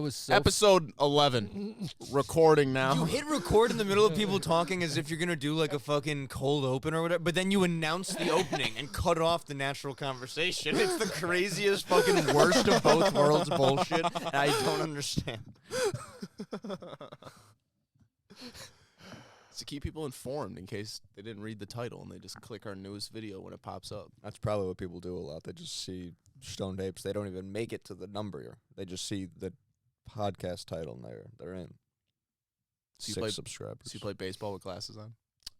was so Episode 11. Recording now. You hit record in the middle of people talking as if you're going to do like a fucking cold open or whatever, but then you announce the opening and cut off the natural conversation. It's the craziest fucking worst of both worlds bullshit, and I don't understand. It's to keep people informed in case they didn't read the title and they just click our newest video when it pops up. That's probably what people do a lot. They just see Stoned Apes. They don't even make it to the number. They just see the podcast title and they're in. So you 6 play, subscribers. So you play baseball with glasses on?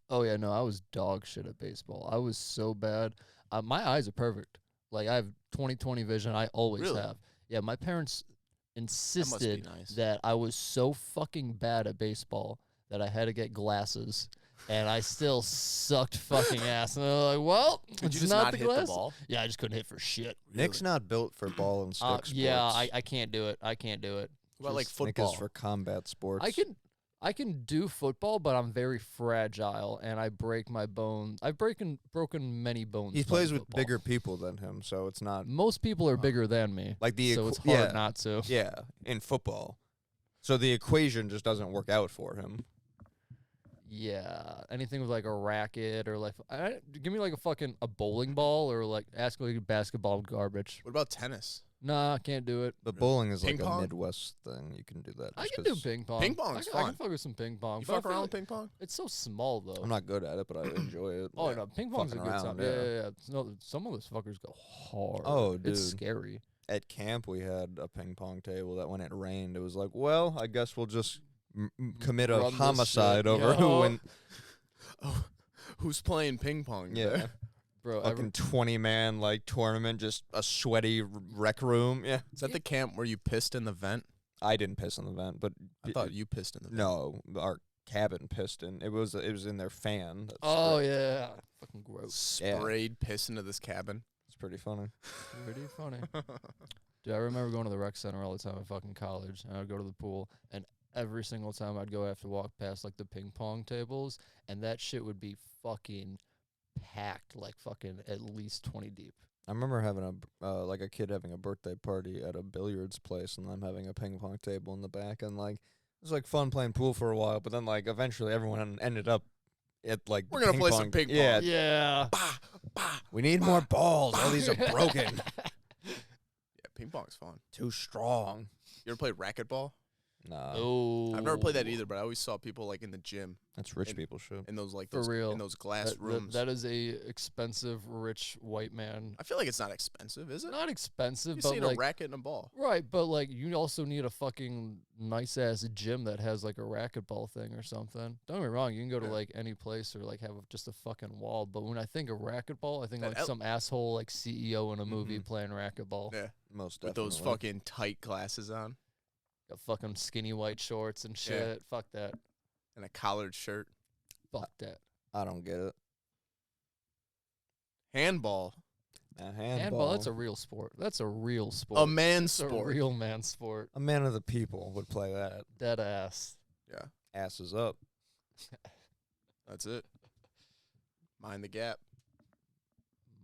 Oh, yeah, no, I was dog shit at baseball. I was so bad. My eyes are perfect. Like, I have 20/20 vision. I always Really? have. Yeah, my parents insisted nice. that I was so fucking bad at baseball that I had to get glasses, and I still sucked fucking ass. And they're like, well, Could you it's just not not the hit glasses. the ball? Yeah, I just couldn't hit for shit. Nick's not built for ball and stick sports. Yeah, I can't do it. I can't do it. What about like Just- Nick football? is for combat sports. I can do football, but I'm very fragile, and I break my bones. I've broken many bones. He playing plays with football. bigger people than him, so it's not Most people are bigger than me, like the so it's hard yeah, not to. Yeah, in football. So the equation just doesn't work out for him. Yeah, anything with like a racket or like, give me like a bowling ball or like ask me like basketball garbage. What about tennis? Nah, can't do it. But bowling is Ping like pong? a Midwest thing. You can do that. I just can do 'cause ping pong. Ping pong's I fun. can fuck with some ping pong. You but I fuck feel around like with ping pong? It's so small though. I'm not good at it, but I enjoy it. Oh Yeah. no, ping pong's a Fucking good around, time. Yeah. No, some of those fuckers go hard. Oh, dude. It's scary. At camp, we had a ping pong table that when it rained, it was like, well, I guess we'll just commit a Run this homicide shit. over Yeah. who went. Oh, who's playing ping pong? Yeah. there? Bro, Fucking 20-man like tournament, just a sweaty rec room. Yeah. Is that the camp where you pissed in the vent? I didn't piss in the vent, but I thought you pissed in the vent. no, our cabin pissed in. It was in their fan. that oh sprayed. yeah, fucking gross. Sprayed piss into this cabin. It's pretty funny. Pretty funny. Dude, I remember going to the rec center all the time in fucking college, and I'd go to the pool, and every single time I'd go, I have to walk past like the ping pong tables, and that shit would be fucking packed, like fucking at least 20 deep. I remember having a kid having a birthday party at a billiards place, and them having a ping pong table in the back, and like it was like fun playing pool for a while, but then like eventually everyone ended up at like We're gonna ping play some ping pong. Yeah, Yeah. Bah, bah. we need more balls. All these are broken, Yeah, ping pong's fun. too strong. You ever played racquetball? Nah, Oh. I've never played that either, but I always saw people like in the gym that's rich And- people shit. in those like For those, real. in those glass That, rooms. that is a expensive, rich white man. I feel like it's not expensive, is it? Not expensive, You but see like a racket and a ball. right, but like you also need a fucking nice ass gym that has like a racquetball thing or something. Don't get me wrong, you can go to Yeah. like any place or like have just a fucking wall. But when I think of racquetball, I think That like some asshole like CEO in a movie Mhm. playing racquetball. Yeah, Most with those definitely. fucking tight glasses on Got fucking skinny white shorts and shit. Fuck that. and a collared shirt. Fuck that. I don't get it. Handball, Handball, that's a real sport. That's a real sport. a man It's a sport. real man sport. A man of the people would play that. Dead ass. Yeah, Asses up. that's it. Mind the gap.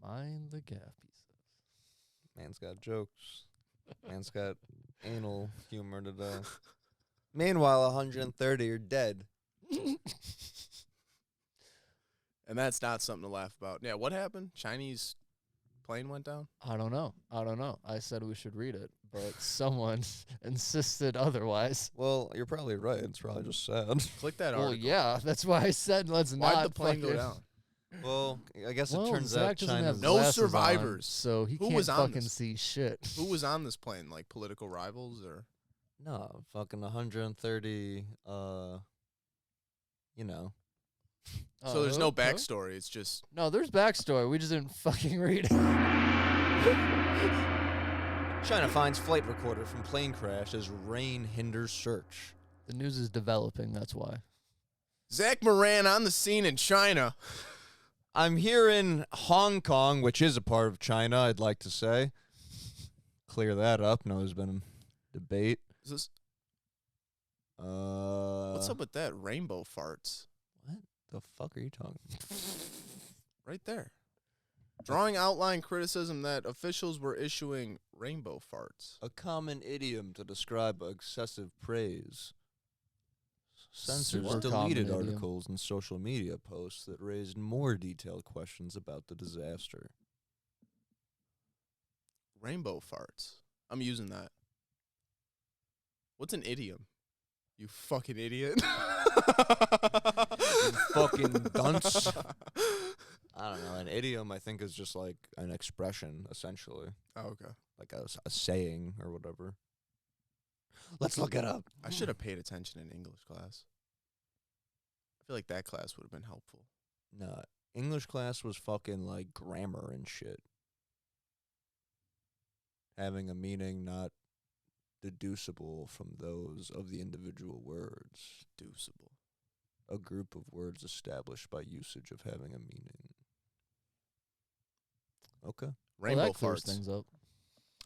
Mind the gap, he says. Man's got jokes. Man's got anal humor today. Meanwhile, 130 are dead. And that's not something to laugh about. Yeah, what happened? Chinese plane went down? I don't know. I said we should read it, but someone insisted otherwise. Well, you're probably right. It's probably just sad. Click that Well, article. yeah, that's why I said let's Why'd not the plane go fucking- down? Well, I guess Well, it turns Zach out doesn't have China's No glasses on, survivors. so he Who can't was on fucking this? see shit. Who was on this plane? Like political rivals or? no fucking 130. You know, So there's no Okay. backstory. It's just No, there's backstory. We just didn't fucking read it. China finds flight recorder from plane crash as rain hinders search. The news is developing. That's why. Zach Moran on the scene in China. I'm here in Hong Kong, which is a part of China. I'd like to say, clear that up. No, there's been debate. Is this, What's what's up with that? Rainbow farts. What the fuck are you talking? Right there. Drawing outline criticism that officials were issuing rainbow farts. A common idiom to describe excessive praise. Censors Super deleted common idiom. articles and social media posts that raised more detailed questions about the disaster. Rainbow farts. I'm using that. What's an idiom? You fucking idiot. You fucking dunce. I don't know. An idiom, I think, is just like an expression, essentially. Oh, okay. Like a saying or whatever. Let's look it up. I should have paid attention in English class. I feel like that class would have been helpful. No, English class was fucking like grammar and shit. Having a meaning not deducible from those of the individual words. Deducible. A group of words established by usage of having a meaning. Okay. Rainbow Well, that clears farts. things up.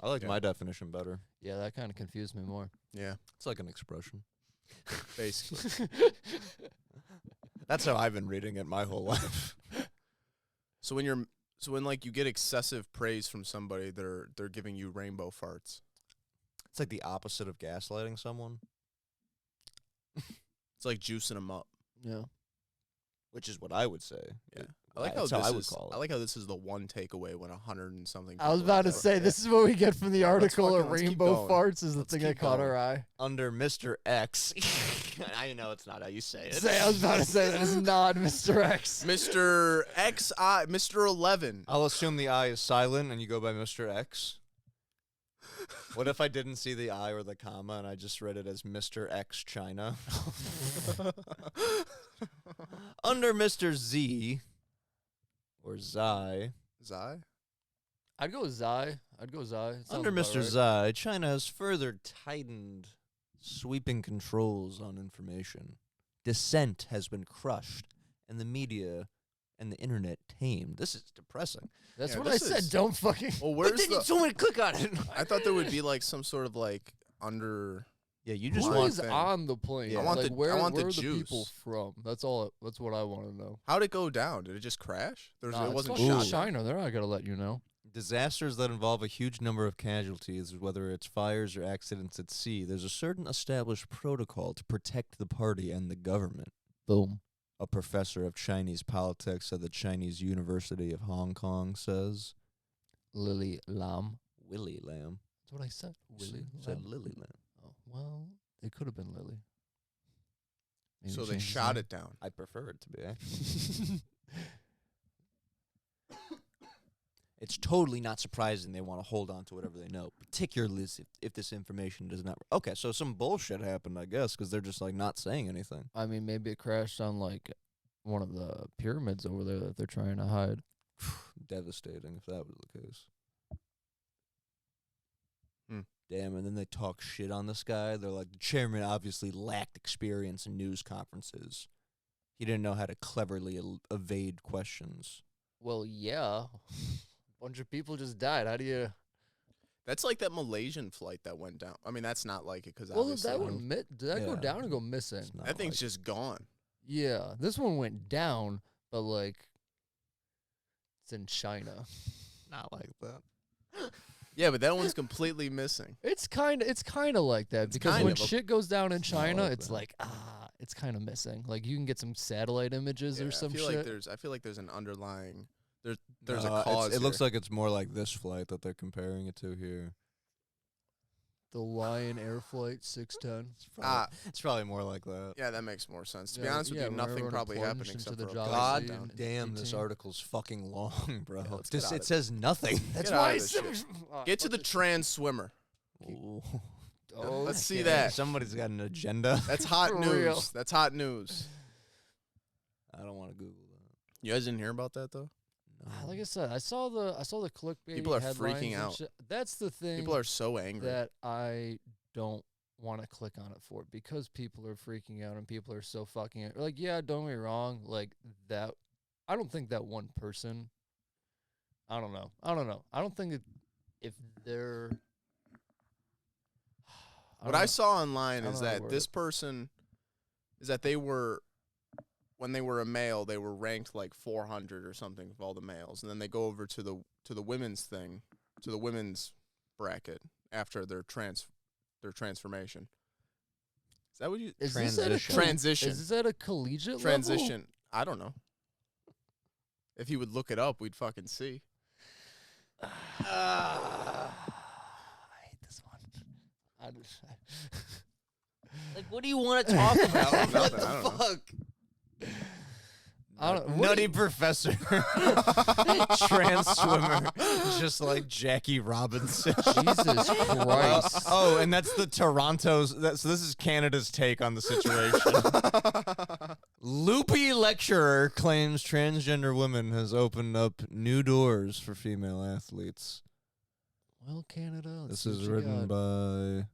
I like Yeah. my definition better. Yeah, that kind of confused me more. Yeah, It's like an expression. basically. That's how I've been reading it my whole life. So when like you get excessive praise from somebody, they're giving you rainbow farts. It's like the opposite of gaslighting someone, It's like juicing them up. Yeah. which is what I would say. Yeah. I like how That's this how I would is. call it. I like how this is the one takeaway when 100 and something. I was people about to like that. say, this is what we get from the article. let's keep Rainbow going. farts is the Let's thing that keep caught going. our eye. Under Mr. X. I know it's not how you say it. I was about to say that is not Mr. X. Mr. XI, Mr. 11. I'll assume the I is silent and you go by Mr. X. What if I didn't see the I or the comma and I just read it as Mr. X China? Under Mr. Z or Xi. Zai? I'd go Zai. It sounds Under about Mr. right. Xi, China has further tightened sweeping controls on information. Dissent has been crushed, and the media and the internet tamed. This is depressing. That's Yeah, what I this said. is- Don't fucking. Well, But where's then you the? told me to click on it. I thought there would be like some sort of like under. Yeah, you Who just Who want. is thing. on the plane? I want like, the- where, I want the where are the people juice. from? That's all. That's what I want to know. How'd it go down? Did it just crash? Nah, It it's wasn't fucking shot. China. They're not gonna let you know. Disasters that involve a huge number of casualties, whether it's fires or accidents at sea, there's a certain established protocol to protect the party and the government. Boom. A professor of Chinese politics at the Chinese University of Hong Kong says. Lily Lam. Willie Lamb. That's what I said. Willy Said Lam. Lily Lamb. Oh, well, it could have been Lily. Maybe So they change his shot name. it down. I prefer it to be, actually. It's totally not surprising they want to hold on to whatever they know, particularly if this information does not. Okay, so some bullshit happened, I guess, because they're just like not saying anything. I mean, maybe it crashed on like one of the pyramids over there that they're trying to hide. Devastating if that was the case. Hmm. Damn, and then they talk shit on this guy. They're like, the chairman obviously lacked experience in news conferences. He didn't know how to cleverly evade questions. Well, yeah. Bunch of people just died. How do you? That's like that Malaysian flight that went down. I mean, that's not like it because Well, obviously that one did that go Yeah. down or go missing? It's not that thing's like- just gone. Yeah, this one went down, but like it's in China. not like that. Yeah, but that one's completely missing. It's kind of like that It's because kind when of a- shit goes down in It's not China, like it's that. like it's kind of missing. Like you can get some satellite images Yeah, or some I feel shit. like I feel like there's an underlying. There's No, a cause. It looks like it's more like this flight that they're comparing it to here. The Lion Air Flight 610. It's probably more like that. Yeah, that makes more sense. To be Yeah, honest with yeah, you, when nothing everyone probably plunged happened into except the for a Jolly plane God Sea down. and damn, this 18. article's fucking long, bro. Yeah, let's get out it of says nothing. That's Get out why of this shit. Oh, Get to the trans swimmer. Ooh. Oh, Let's see okay. that. Somebody's got an agenda. That's hot For news. real. That's hot news. I don't want to Google that. You guys didn't hear about that though? Like I said, I saw the clickbait. People are headlines freaking and out. shit. That's the thing. People are so angry. that I don't want to click on it for because people are freaking out and people are so fucking like, yeah, don't get me wrong, like that. I don't think that one person. I don't know. I don't think that if they're. What I saw online I is don't know that where this it- person is that they were when they were a male, they were ranked like 400 or something of all the males, and then they go over to the women's thing, to the women's bracket after their transformation. Is that what you transition? Is this at a collegiate transition? I don't know. If you would look it up, we'd fucking see. I hate this one. Like, what do you want to talk about? What Nothing, the I don't know. fuck? I don't. Nutty professor, trans swimmer, just like Jackie Robinson. Jesus Christ! Oh, and that's the Toronto's. So this is Canada's take on the situation. Loopy lecturer claims transgender woman has opened up new doors for female athletes. Well, Canada. This is written by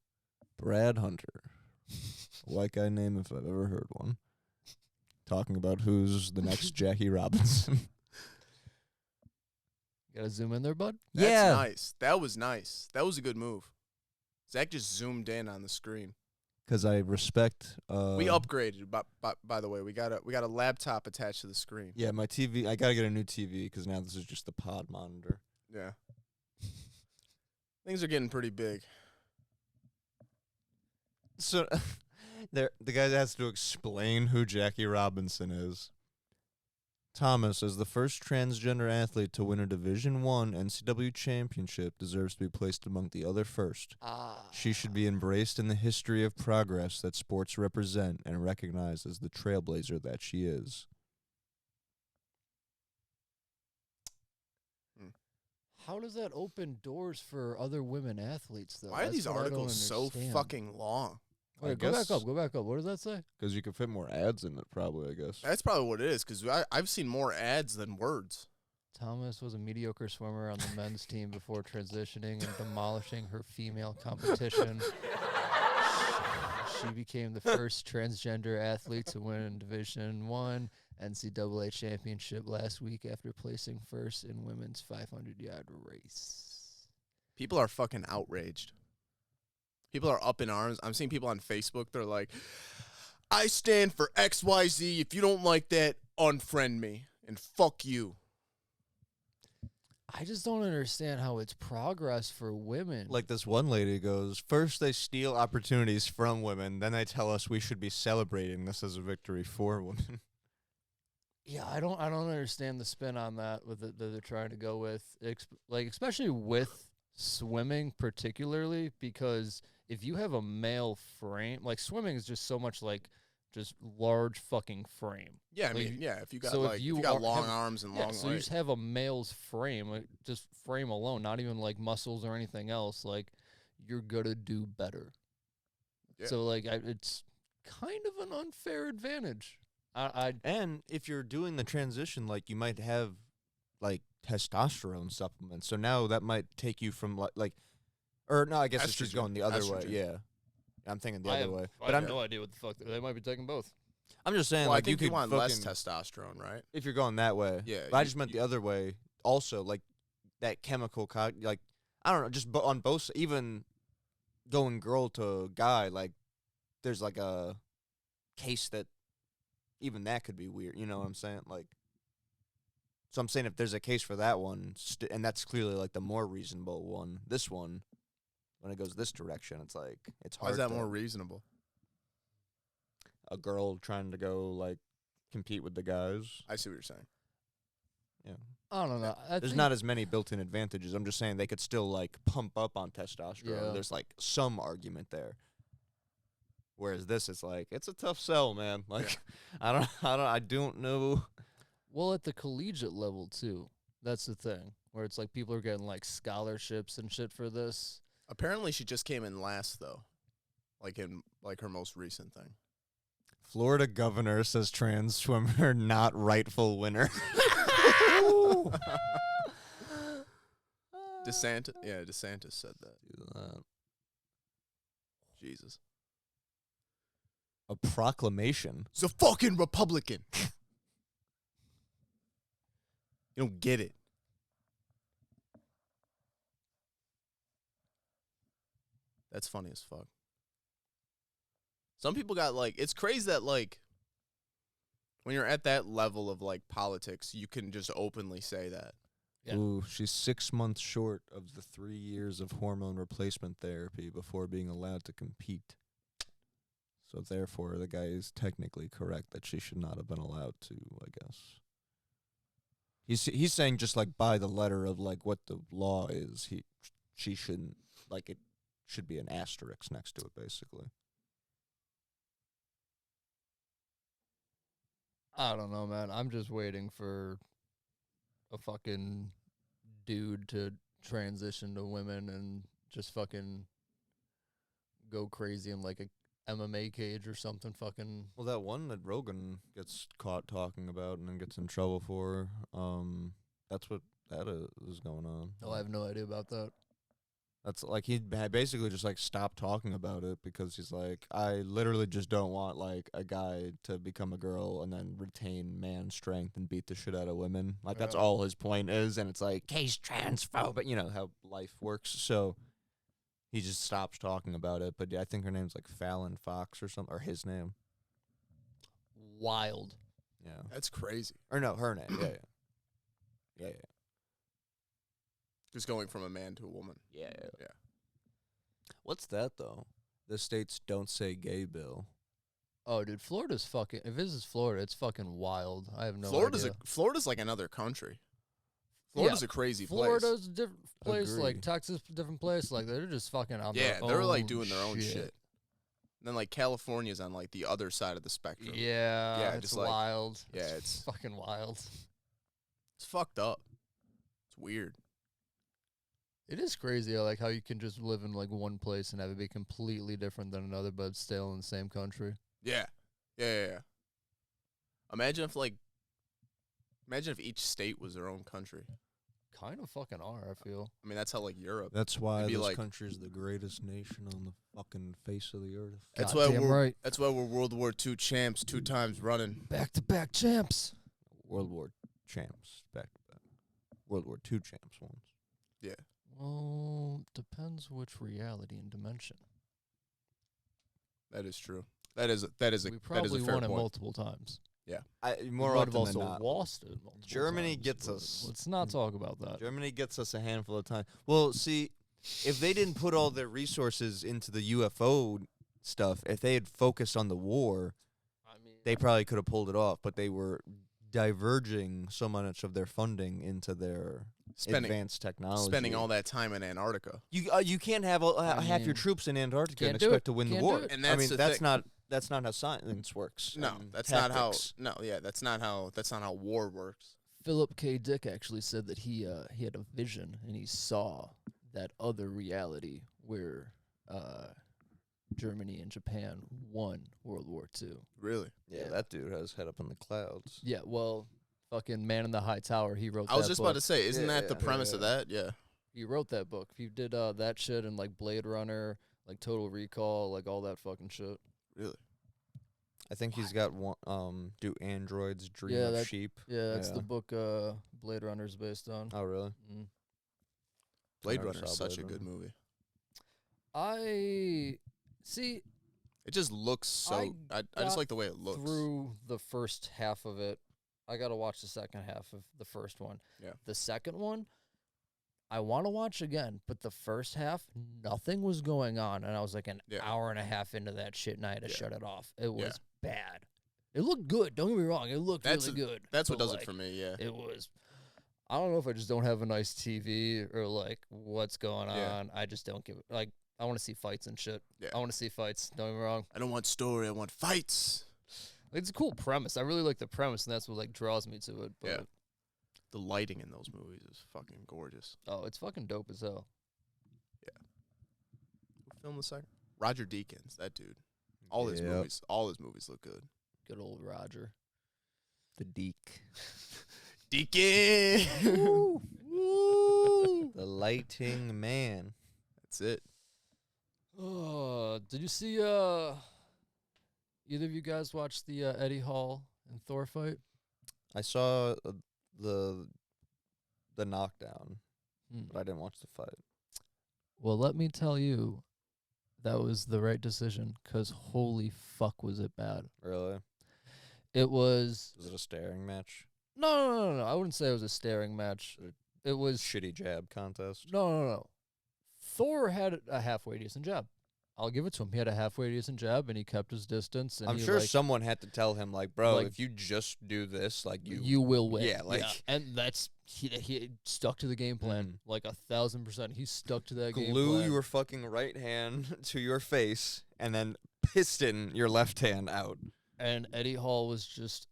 Brad Hunter, a white guy name if I've ever heard one. Talking about who's the next Jackie Robinson. Gotta zoom in there, bud. That's nice. That was nice. That was a good move. Zach just zoomed in on the screen. Because I respect. We upgraded. By the way, we got a laptop attached to the screen. Yeah, my TV. I gotta get a new TV because now this is just the pod monitor. Yeah. Things are getting pretty big. So, the guy has to explain who Jackie Robinson is. Thomas, as the first transgender athlete to win a Division I NCAA championship, deserves to be placed among the other first. She should be embraced in the history of progress that sports represent and recognized as the trailblazer that she is. How does that open doors for other women athletes, though? Why are these articles so understand. fucking long? Wait, go back up. What does that say? Because you could fit more ads in it, probably, I guess. That's probably what it is, because I've seen more ads than words. Thomas was a mediocre swimmer on the men's team before transitioning and demolishing her female competition. She became the first transgender athlete to win Division I NCAA championship last week after placing first in women's 500-yard race. People are fucking outraged. People are up in arms. I'm seeing people on Facebook. They're like, I stand for XYZ. If you don't like that, unfriend me. And fuck you. I just don't understand how it's progress for women. Like this one lady goes, first they steal opportunities from women, then they tell us we should be celebrating this as a victory for women. Yeah, I don't understand the spin on that that they're trying to go with, like especially with swimming particularly, because if you have a male frame, like swimming is just so much like just large fucking frame. Yeah, I like, mean, yeah, if you got so like if you got long arms and long so you just have a male's frame, like just frame alone, not even like muscles or anything else, like you're gonna do better. Yeah. So like it's kind of an unfair advantage. And if you're doing the transition, like you might have like testosterone supplements. So now that might take you from like or no, I guess it's just going the other way. Yeah. I'm thinking the other way. But I have no idea what the fuck they might be taking both. I'm just saying, well, like I think you could want less testosterone, right? If you're going that way. Yeah. But I just meant the other way also, like that chemical like I don't know, just on both, even going girl to guy, like there's like a case that even that could be weird, you know what I'm saying? Like, so I'm saying if there's a case for that one, and that's clearly like the more reasonable one, this one, when it goes this direction, it's like, it's hard. Why is that more reasonable? A girl trying to go, like, compete with the guys. I see what you're saying. Yeah. I don't know. There's not as many built-in advantages. I'm just saying they could still, like, pump up on testosterone. Yeah. There's, like, some argument there. Whereas this is like, it's a tough sell, man. Like, yeah. I don't know. Well, at the collegiate level too. That's the thing. Where it's like people are getting like scholarships and shit for this. Apparently she just came in last though. Like in like her most recent thing. Florida governor says trans swimmer not rightful winner. DeSantis said that. Jesus. A proclamation. He's a fucking Republican. You don't get it. That's funny as fuck. Some people got like, it's crazy that like when you're at that level of like politics, you can just openly say that. Yeah. Ooh, she's 6 months short of the 3 years of hormone replacement therapy before being allowed to compete. So therefore, the guy is technically correct that she should not have been allowed to, I guess. He's saying just like by the letter of like what the law is, she shouldn't, like it should be an asterisk next to it, basically. I don't know, man. I'm just waiting for a fucking dude to transition to women and just fucking go crazy in like a MMA cage or something. Fucking Well, that one that Rogan gets caught talking about and then gets in trouble for, that's what that is going on. oh, I have no idea about that. That's like he basically just like stopped talking about it because he's like, I literally just don't want like a guy to become a girl and then retain man strength and beat the shit out of women. Like that's Yeah. all his point is, and it's like he's transphobic, you know how life works. So he just stops talking about it. But yeah, I think her name's like Fallon Fox or something, or his name. Wild. Yeah, That's crazy. or no, her name. Yeah. Just going from a man to a woman. Yeah. Yeah. What's that though? The states don't say gay bill. Oh, dude, Florida's fucking. If this is Florida, it's fucking wild. I have no idea. Florida's like another country. Florida's a crazy place. Florida's a different place. Agree. Like Texas, different place. Like they're just fucking on Yeah, their they're like own doing their own shit. shit. And then like California's on like the other side of the spectrum. Yeah, Yeah, it's just like- wild. yeah, it's it's- fucking wild. It's fucked up. It's weird. It is crazy, like how you can just live in like one place and have it be completely different than another, but still in the same country. Yeah. Yeah. Imagine if each state was their own country. Kind of fucking are, I feel. I mean, that's how like Europe. That's why It'd be this like- country's the greatest nation on the fucking face of the earth. That's Goddamn why we're right. That's why we're World War II champs 2 times running. Back-to-back champs. World War champs back to back. World War II champs once. Well, depends which reality and dimension. That is true. That is a We that is a probably fair won it point. multiple times. More we might often have also than not. lost it multiple Germany times, gets but us. Let's not talk about that. Germany gets us a handful of times. Well, see, if they didn't put all their resources into the UFO stuff, if they had focused on the war, I mean, they probably could have pulled it off. But they were diverging so much of their funding into their advanced technology. Spending all that time in Antarctica. You can't have half your mean, troops in Antarctica and can't do expect it. to win the Can't war. do it. And I that's mean, the that's thing. that's not how science works. No, and that's not how. tactics. No, yeah, that's not how war works. Philip K. Dick actually said that he had a vision and he saw that other reality where Germany and Japan won World War II. Really? Yeah, that dude has head up in the clouds. Yeah, well, fucking Man in the High Tower, he wrote that I was just book. about to say, isn't Yeah, that the yeah, premise of yeah. that? Yeah. He wrote that book. He did that shit and like Blade Runner, like Total Recall, like all that fucking shit. Really? I think he's got one. Do androids dream Yeah, of that- sheep? Yeah, that's Yeah. the book Blade Runner's based on. Oh, really? Mm. Blade never Runner is saw such Blade a good Runner. movie. I see It just looks so. I just got like the way it looks. through the first half of it. I got to watch the second half of the first one. Yeah. The second one, I want to watch again, but the first half, nothing was going on, and I was like an Yeah. hour and a half into that shit, and I had to Yeah. shut it off. It was Yeah. bad. It looked good. Don't get me wrong. It looked That's really good. That's what but, does like, it for me. Yeah. It was. I don't know if I just don't have a nice TV or like what's going Yeah. on. I just don't give it. Like I want to see fights and shit. Yeah. I want to see fights. Don't get me wrong. I don't want story. I want fights. Like, it's a cool premise. I really like the premise, and that's what like draws me to it. But Yeah. The lighting in those movies is fucking gorgeous. oh, it's fucking dope as hell. Who filmed the second? Roger Deakins, that dude. All his movies look good. Good old Roger. The Deke. Deacon. Woo! The lighting man. That's it. Oh, did you see either of you guys watch the Eddie Hall and Thor fight? I saw the knockdown, Hmm. but I didn't watch the fight. Well, let me tell you, that was the right decision, 'cause holy fuck was it bad. Really? It was Was it a staring match? no. I wouldn't say it was a staring match. It was Shitty jab contest? no. Thor had a halfway decent jab. I'll give it to him. He had a halfway decent jab, and he kept his distance. And I'm he, sure like, someone had to tell him, like, bro, like, if you just do this, like, you will win. Yeah, like and that's he stuck to the game plan, like 1,000%. He stuck to that game plan. glue your fucking right hand to your face and then piston your left hand out. And Eddie Hall was just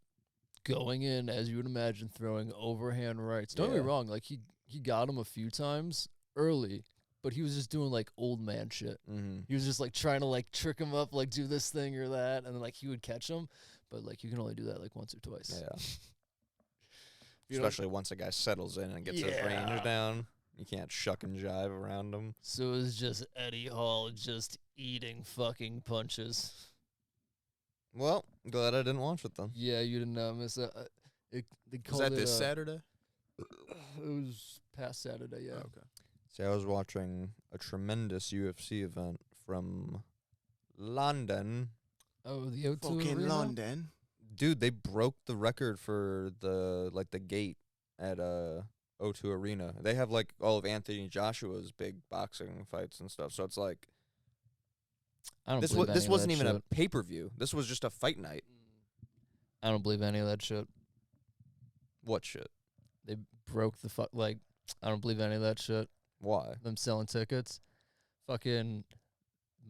going in, as you would imagine, throwing overhand rights. Don't get me wrong, like he got him a few times early, but he was just doing like old man shit. He was just like trying to like trick him up, like do this thing or that, and then like he would catch him, but like you can only do that like once or twice. Yeah. You know? Especially once a guy settles in and gets his range down. You can't shuck and jive around him. So it was just Eddie Hall just eating fucking punches. Well, glad I didn't watch it then. Yeah, you didn't miss it. They Was called that it, this Saturday? It was past Saturday, yeah. Oh, okay. See, I was watching a tremendous UFC event from London. Oh, the O2 Fucking Arena? London. Dude, they broke the record for the gate at O2 Arena. They have like all of Anthony Joshua's big boxing fights and stuff. So it's like I don't this believe any this of wasn't that even shit. a pay-per-view. This was just a fight night. I don't believe any of that shit. What shit? They broke the like. I don't believe any of that shit. Why? Them selling tickets. Fucking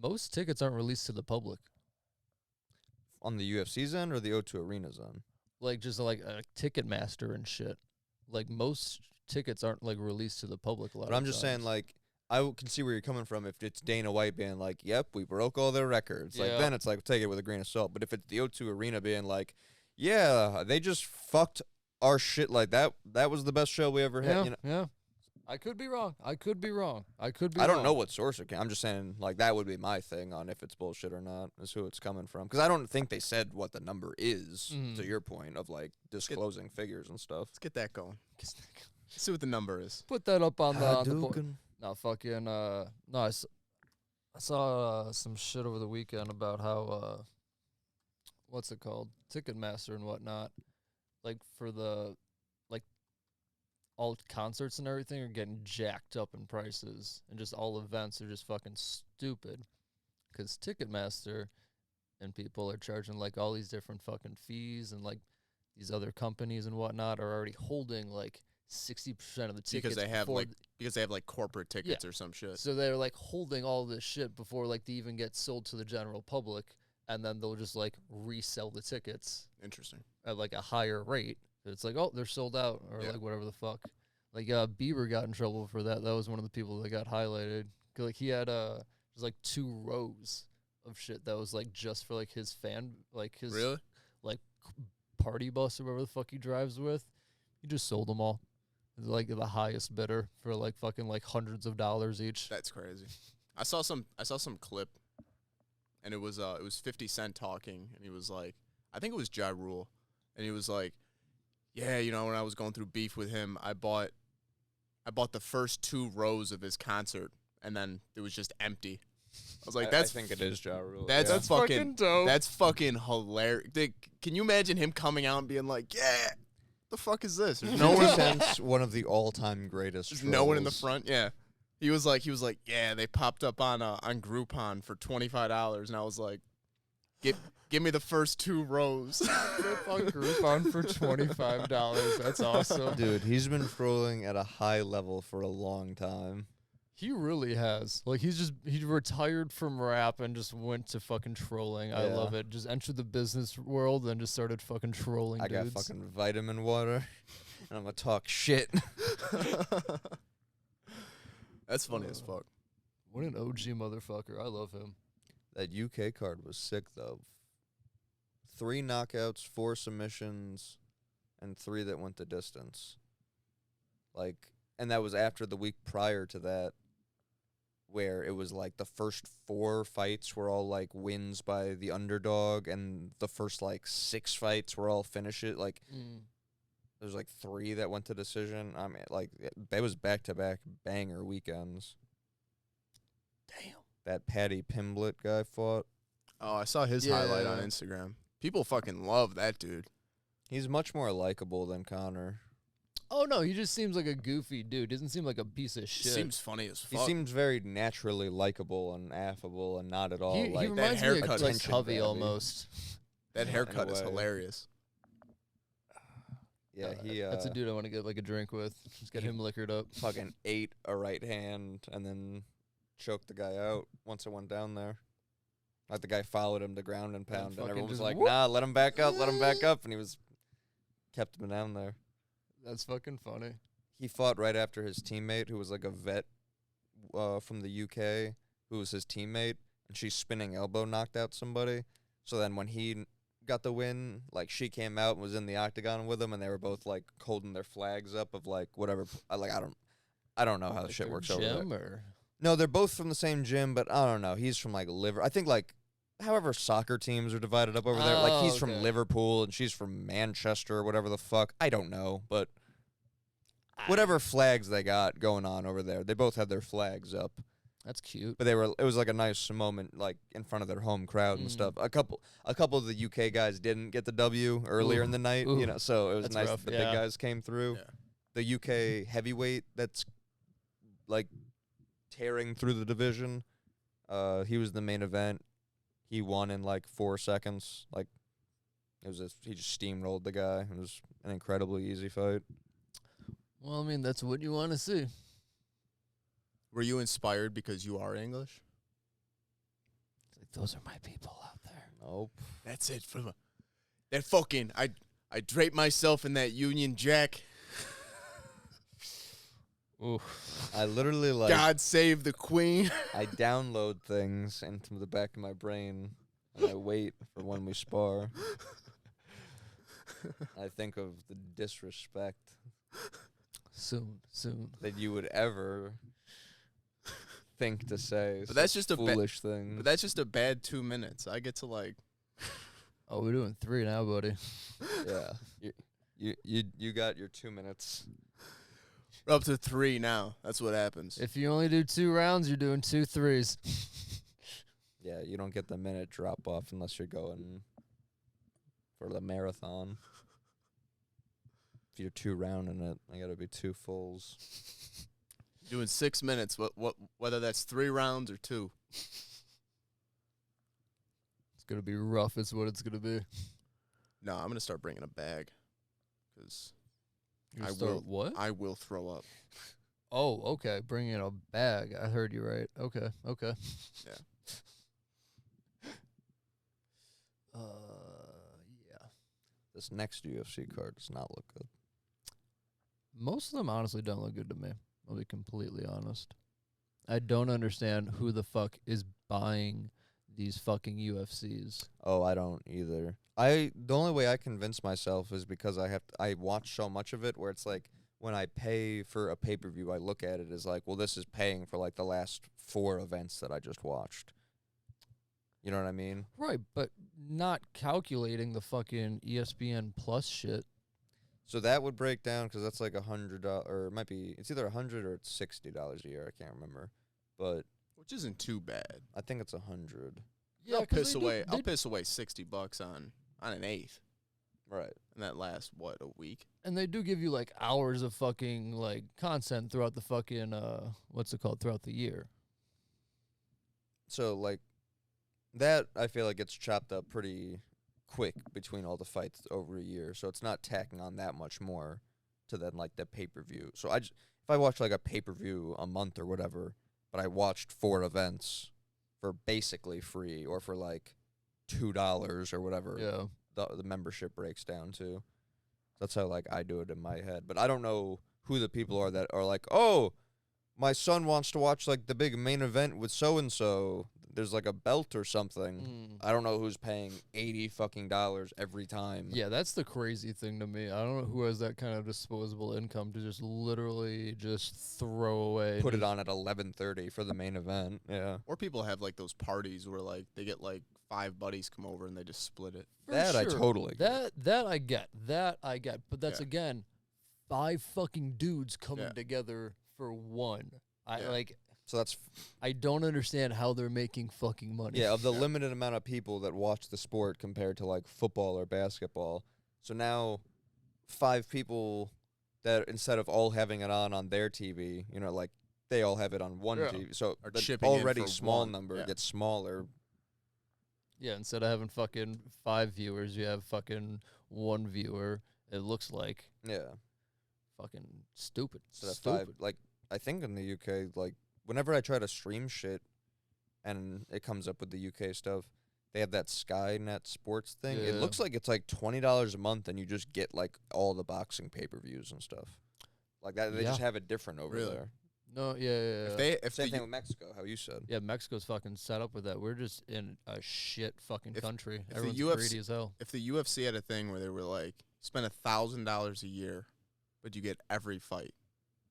most tickets aren't released to the public. On the UFC's end or the O2 Arena's end? Like just like a Ticketmaster and shit. Like most tickets aren't like released to the public a lot. But I'm just saying, like, can see where you're coming from if it's Dana White being like, yep, we broke all their records. Like, then it's like, take it with a grain of salt. But if it's the O2 Arena being like, yeah, they just fucked our shit like that. That was the best show we ever had. You know? Yeah. I could be wrong. I don't know what source it came. I'm just saying, like, that would be my thing on if it's bullshit or not, is who it's coming from. Because I don't think they said what the number is, to your point of, like, disclosing figures and stuff. Let's get that going. Let's see what the number is. Put that up on the board. No, fucking, no, I saw some shit over the weekend about how, what's it called? Ticketmaster and whatnot. Like, for the, like, all concerts and everything are getting jacked up in prices. And just all events are just fucking stupid. Because Ticketmaster and people are charging, like, all these different fucking fees. And, like, these other companies and whatnot are already holding, like, 60% of the tickets. Because they have like corporate tickets or some shit. So they're like holding all this shit before like they even get sold to the general public, and then they'll just like resell the tickets. Interesting. At like a higher rate. It's like, oh, they're sold out, or like whatever the fuck. Like Bieber got in trouble for that. That was one of the people that got highlighted. 'Cause, like he had just like 2 rows of shit that was like just for like his fan, like his like party bus or whatever the fuck he drives with. He just sold them all. Like the highest bidder for like fucking like hundreds of dollars each. That's crazy. I saw some clip, and it was 50 Cent talking, and he was like, I think it was Ja Rule, and he was like, yeah, you know, when I was going through beef with him, I bought the first 2 rows of his concert, and then it was just empty. I was like, I think it is Ja Rule. That's fucking dope. That's fucking hilarious. Can you imagine him coming out and being like, yeah? The fuck is this? There's no one. One of the all-time greatest. There's no one in the front. Yeah, he was like, yeah, they popped up on Groupon for $25, and I was like, give me the first 2 rows. On Groupon for $25. That's awesome, dude. He's been trolling at a high level for a long time. He really has. Like he retired from rap and just went to fucking trolling. I love it. Just entered the business world and just started fucking trolling. I got fucking vitamin water, and I'm gonna talk shit. That's funny as fuck. What an OG motherfucker. I love him. That UK card was sick though. 3 knockouts, 4 submissions, and 3 that went the distance. Like, and that was after the week prior to that, where it was like the first 4 fights were all like wins by the underdog, and the first like 6 fights were all finishes. Like there's like 3 that went to decision. I mean, like that was back-to-back banger weekends. Damn. That Paddy Pimblett guy fought. Oh, I saw his highlight on Instagram. People fucking love that dude. He's much more likable than Conor. Oh no, he just seems like a goofy dude. Doesn't seem like a piece of shit. Seems funny as fuck. He seems very naturally likable and affable and not at all He like reminds me haircut of like is Covey almost. That haircut is way. hilarious. Yeah, he That's a dude I want to get like a drink with. Just get him liquored up. fucking ate a right hand and then choked the guy out once it went down there. Like the guy followed him to ground and pound, and fucking everyone was just like, whoop. "Nah, let him back up, let him back up," and he kept him down there. That's fucking funny. He fought right after his teammate, who was like a vet from the UK, who was his teammate, and she spinning elbow knocked out somebody. So then when he got the win, like she came out and was in the octagon with him, and they were both like holding their flags up of like whatever. I don't know how the Like shit their works over there. gym or No, they're both from the same gym, but I don't know. He's from like I think like however soccer teams are divided up over there. Like he's from okay. Liverpool and she's from Manchester or whatever the fuck. I don't know, but whatever flags they got going on over there, they both had their flags up. That's cute. But it was like a nice moment, like in front of their home crowd and stuff. A couple of the UK guys didn't get the W earlier in the night, you know, so it was That's nice rough, that the yeah. big guys came through. Yeah. The UK heavyweight that's like tearing through the division, he was the main event. He won in like 4 seconds. Like he just steamrolled the guy. It was an incredibly easy fight. Well, I mean, that's what you want to see. Were you inspired because you are English? It's like, those are my people out there. Nope. That's it. That fucking I drape myself in that Union Jack. Ooh. I literally like God save the Queen. I download things into the back of my brain and I wait for when we spar. I think of the disrespect Soon. that you would ever think to say. But that's such just a foolish thing. But that's just a bad 2 minutes. I get to like. Oh, we're doing 3 now, buddy. Yeah. You got your 2 minutes. We're up to 3 now. That's what happens. If you only do 2 rounds, you're doing 2 threes. Yeah, you don't get the minute drop off unless you're going for the marathon. If you're 2 rounding it, I gotta be 2 fulls. Doing 6 minutes. Whether that's 3 rounds or 2. It's going to be rough is what it's going to be. No, I'm gonna start bringing a bag, because You start what? I will throw up. Oh, okay. Bring in a bag. I heard you right. Okay. Yeah. Yeah. This next UFC card does not look good. Most of them honestly don't look good to me. I'll be completely honest. I don't understand who the fuck is buying these fucking UFCs. Oh, I don't either. The only way I convince myself is because I watch so much of it where it's like when I pay for a pay-per-view, I look at it as like, well, this is paying for like the last 4 events that I just watched. You know what I mean? Right, but not calculating the fucking ESPN Plus shit. So that would break down because that's like $100, or it might be, it's either $100 or it's $60 a year. I can't remember, but Which isn't too bad. I think it's $100. Yeah, I'll 'cause piss they do- away. I'll they- piss away $60 on an eighth, Right. and that lasts a week. And they do give you like hours of fucking like content throughout the fucking throughout the year. So like that, I feel like gets chopped up pretty quick between all the fights over a year. So it's not tacking on that much more to then like the pay-per-view. So if I watch like a pay-per-view a month or whatever, but I watched 4 events for basically free or for like $2 or whatever. Yeah. The membership breaks down to. That's how like I do it in my head. But I don't know who the people are that are like, oh, my son wants to watch like the big main event with so and so. There's like a belt or something. I don't know who's paying $80 fucking every time. Yeah, that's the crazy thing to me. I don't know who has that kind of disposable income to just literally just throw away. Put it on at 11:30 for the main event. Yeah. Or people have like those parties where like they get like 5 buddies come over and they just split it. For That I sure. totally get. That I get. But that's Yeah. again 5 fucking dudes coming Yeah. together for one. I Yeah. like So that's I don't understand how they're making fucking money. of the limited amount of people that watch the sport compared to like football or basketball. So now 5 people that instead of all having it on their TV, like they all have it on one TV. So Are the chipping in already for small one. number Yeah. gets smaller. Yeah, instead of having fucking 5 viewers, you have fucking 1 viewer. It looks like Yeah. fucking stupid. So that's Stupid. 5. Like I think in the UK, like whenever I try to stream shit and it comes up with the UK stuff, they have that Skynet sports thing. It Yeah. looks like it's like $20 a month and you just get like all the boxing pay-per-views and stuff. Like that, they just have it different over Really? there. No, yeah. Same thing with Mexico, how you said. Yeah, Mexico's fucking set up with that. We're just in a shit fucking country. if the Everyone's UFC greedy as hell. If the UFC had a thing where they were like, spend $1,000 a year, but you get every fight,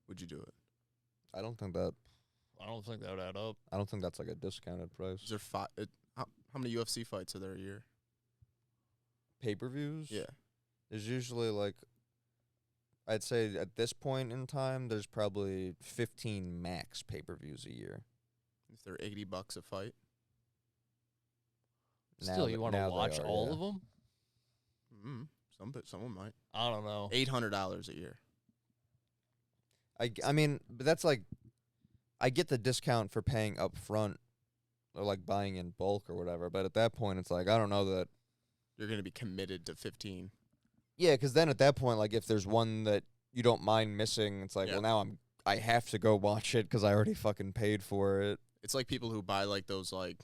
would you do it? I don't think that would add up. I don't think that's like a discounted price. Is there how many UFC fights are there a year? Pay-per-views? Yeah. There's usually like, I'd say at this point in time, there's probably 15 max pay-per-views a year. Is there $80 a fight? Still, you want to watch all of them? Someone might. I don't know. $800 a year. I mean, but that's like, I get the discount for paying up front or like buying in bulk or whatever, but at that point, it's like, I don't know that. You're going to be committed to 15. Yeah, because then at that point, like if there's one that you don't mind missing, it's like, well, now I have to go watch it because I already fucking paid for it. It's like people who buy like those like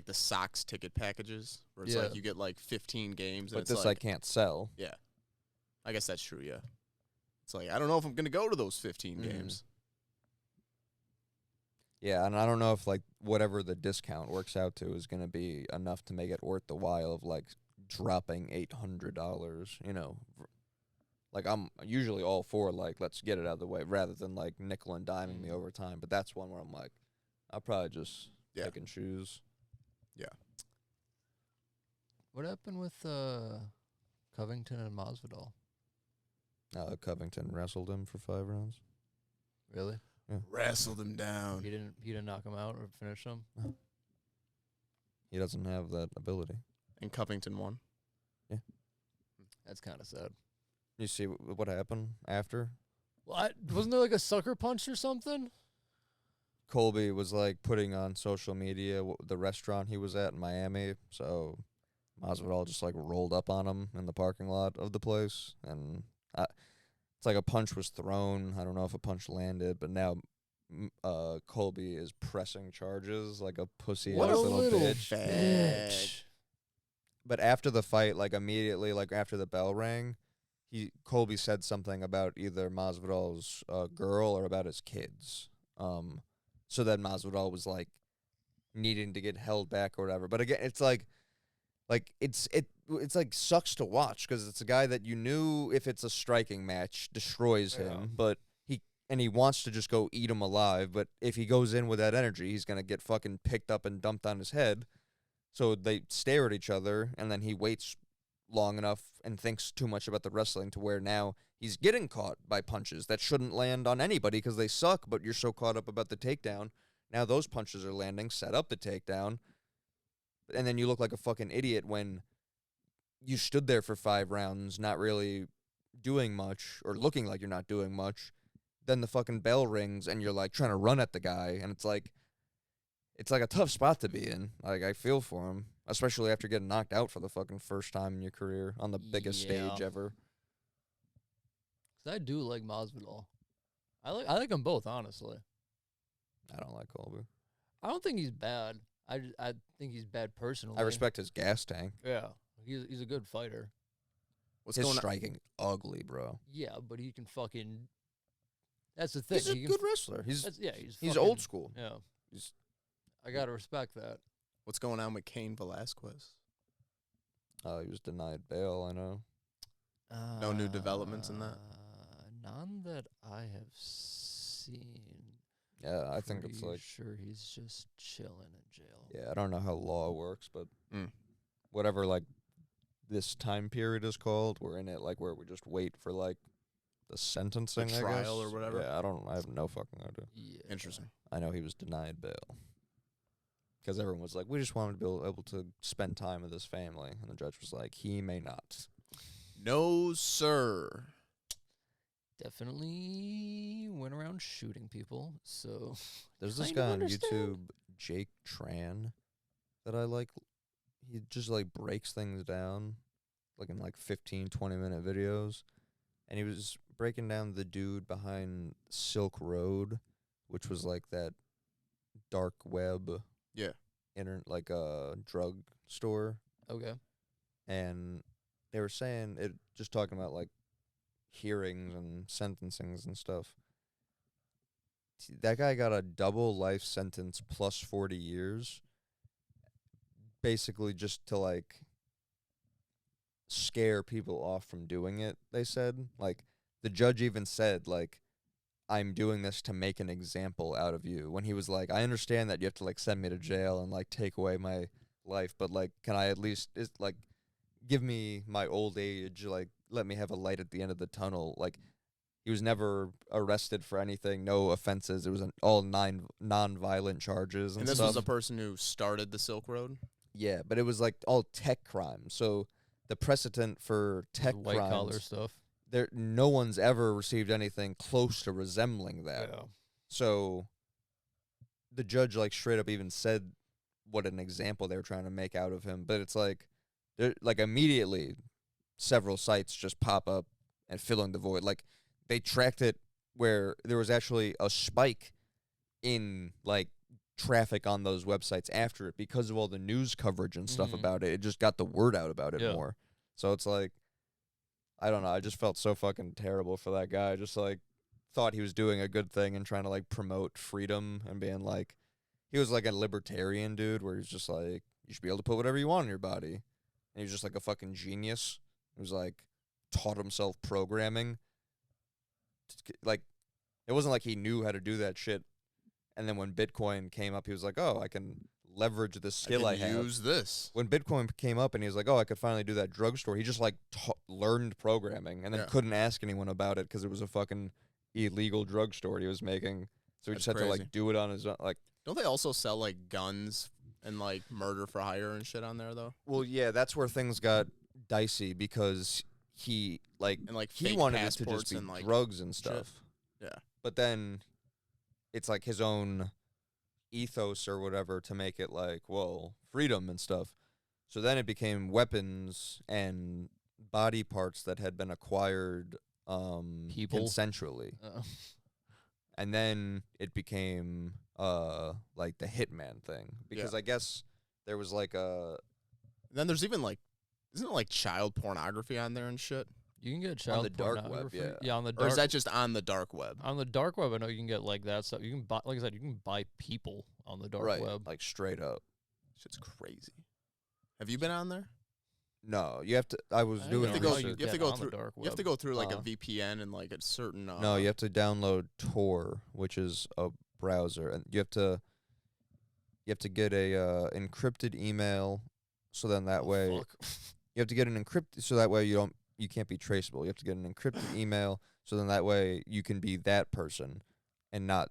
the Sox ticket packages where it's like you get like 15 games. But and this it's I like, can't sell. Yeah. I guess that's true, yeah. It's like, I don't know if I'm going to go to those 15 games. Yeah, and I don't know if like whatever the discount works out to is going to be enough to make it worth the while of like dropping $800, Like I'm usually all for like, let's get it out of the way rather than like nickel and diming me over time. But that's one where I'm like, I'll probably just pick and choose. Yeah. What happened with Covington and Masvidal? Covington wrestled him for 5 rounds. Really? Yeah. Wrestled him down. He didn't knock him out or finish him? No. He doesn't have that ability. And Covington won. Yeah. That's kind of sad. You see what happened after? What? Wasn't there like a sucker punch or something? Colby was like putting on social media the restaurant he was at in Miami, so Masvidal just like rolled up on him in the parking lot of the place, and it's like a punch was thrown. I don't know if a punch landed, but now Colby is pressing charges like a pussy ass little bitch. But after the fight, like immediately, like after the bell rang, Colby said something about either Masvidal's girl or about his kids. So then Masvidal was like needing to get held back or whatever. But again, it's like it's like sucks to watch because it's a guy that you knew if it's a striking match destroys him, but he wants to just go eat him alive. But if he goes in with that energy, he's gonna get fucking picked up and dumped on his head. So they stare at each other, and then he waits long enough and thinks too much about the wrestling to where now he's getting caught by punches that shouldn't land on anybody because they suck, but you're so caught up about the takedown. Now those punches are landing, set up the takedown, and then you look like a fucking idiot when you stood there for 5 rounds not really doing much or looking like you're not doing much. Then the fucking bell rings and you're like trying to run at the guy, and it's like a tough spot to be in. Like I feel for him, especially after getting knocked out for the fucking first time in your career on the biggest stage ever. 'Cause I do like Masvidal. I like them both, honestly. I don't like Colby. I don't think he's bad. I think he's bad personally. I respect his gas tank. Yeah, he's a good fighter. His striking ugly, bro. Yeah, but he can fucking. That's the thing. He's a good wrestler. He's fucking, old school. Yeah, I gotta respect that. What's going on with Cain Velasquez? He was denied bail, I know. No new developments in that? None that I have seen. Yeah, I think it's Pretty like... sure he's just chilling in jail. Yeah, I don't know how law works, but whatever, like, this time period is called, we're in it, like, where we just wait for, like, the sentencing, The I trial guess. or whatever? Yeah, I have no fucking idea. Yeah. Interesting. I know he was denied bail. Because everyone was like, we just want him to be able to spend time with his family. And the judge was like, he may not. No, sir. Definitely went around shooting people. So There's this kind guy of on understand. YouTube, Jake Tran, that I like. He just like breaks things down, like in like 15, 20-minute videos. And he was breaking down the dude behind Silk Road, which was like that dark web, Yeah. like a drug store. Okay. And they were saying it, just talking about like hearings and sentencings and stuff. That guy got a double life sentence plus 40 years, basically just to like scare people off from doing it. They said, like, the judge even said, like, I'm doing this to make an example out of you, when he was like, I understand that you have to like send me to jail and like take away my life, but like, can I at least like give me my old age, like let me have a light at the end of the tunnel. Like, he was never arrested for anything, no offenses. It was all non-violent charges and And this stuff. was the person who started the Silk Road? Yeah, but it was like all tech crimes. So the precedent for tech White crimes, collar stuff. no one's ever received anything close to resembling that. Yeah. So the judge like straight up even said what an example they were trying to make out of him. But it's like, like immediately several sites just pop up and fill in the void. Like, they tracked it where there was actually a spike in like traffic on those websites after it because of all the news coverage and stuff Mhm. about it. It just got the word out about it Yeah. more. So it's like, I don't know. I just felt so fucking terrible for that guy. Just like thought he was doing a good thing and trying to like promote freedom and being like, he was like a libertarian dude where he's just like, you should be able to put whatever you want in your body. And he was just like a fucking genius. He was like, taught himself programming. Like, it wasn't like he knew how to do that shit. And then when Bitcoin came up, he was like, oh, I can leverage the skill I have. Use this. When Bitcoin came up and he was like, oh, I could finally do that drugstore, he just like learned programming and then Yeah. couldn't ask anyone about it because it was a fucking illegal drugstore he was making. So he That's just had to crazy. like do it on his own. Like, Don't they also sell like guns and like murder for hire and shit on there though? well, yeah, that's where things got dicey because he like And like he fake wanted it to passports just be and like drugs and shit. stuff. Yeah. But then it's like his own ethos or whatever to make it like, well, freedom and stuff. So then it became weapons and body parts that had been acquired People? consensually. And then it became like the hitman thing because I guess there was like a Then there's even like, isn't it like child pornography on there and shit? You can get child the dark web, pornography. yeah. on the Or dark. is that just on the dark web? On the dark web, I know you can get like that stuff. You can buy, like I said, you can buy people on the dark right, web. like straight up. Shit's crazy. Have you been on there? No, you have to. I was I didn't doing You have to know go. how you You have to get go on the through. dark You have to web. go through like a Uh-huh. VPN and like a certain. No, you have to download Tor, which is a browser, and you have to get a encrypted email, so then that way Fuck. you have to get an encrypted, so that way you can't be traceable. You have to get an encrypted email, so then that way you can be that person, and not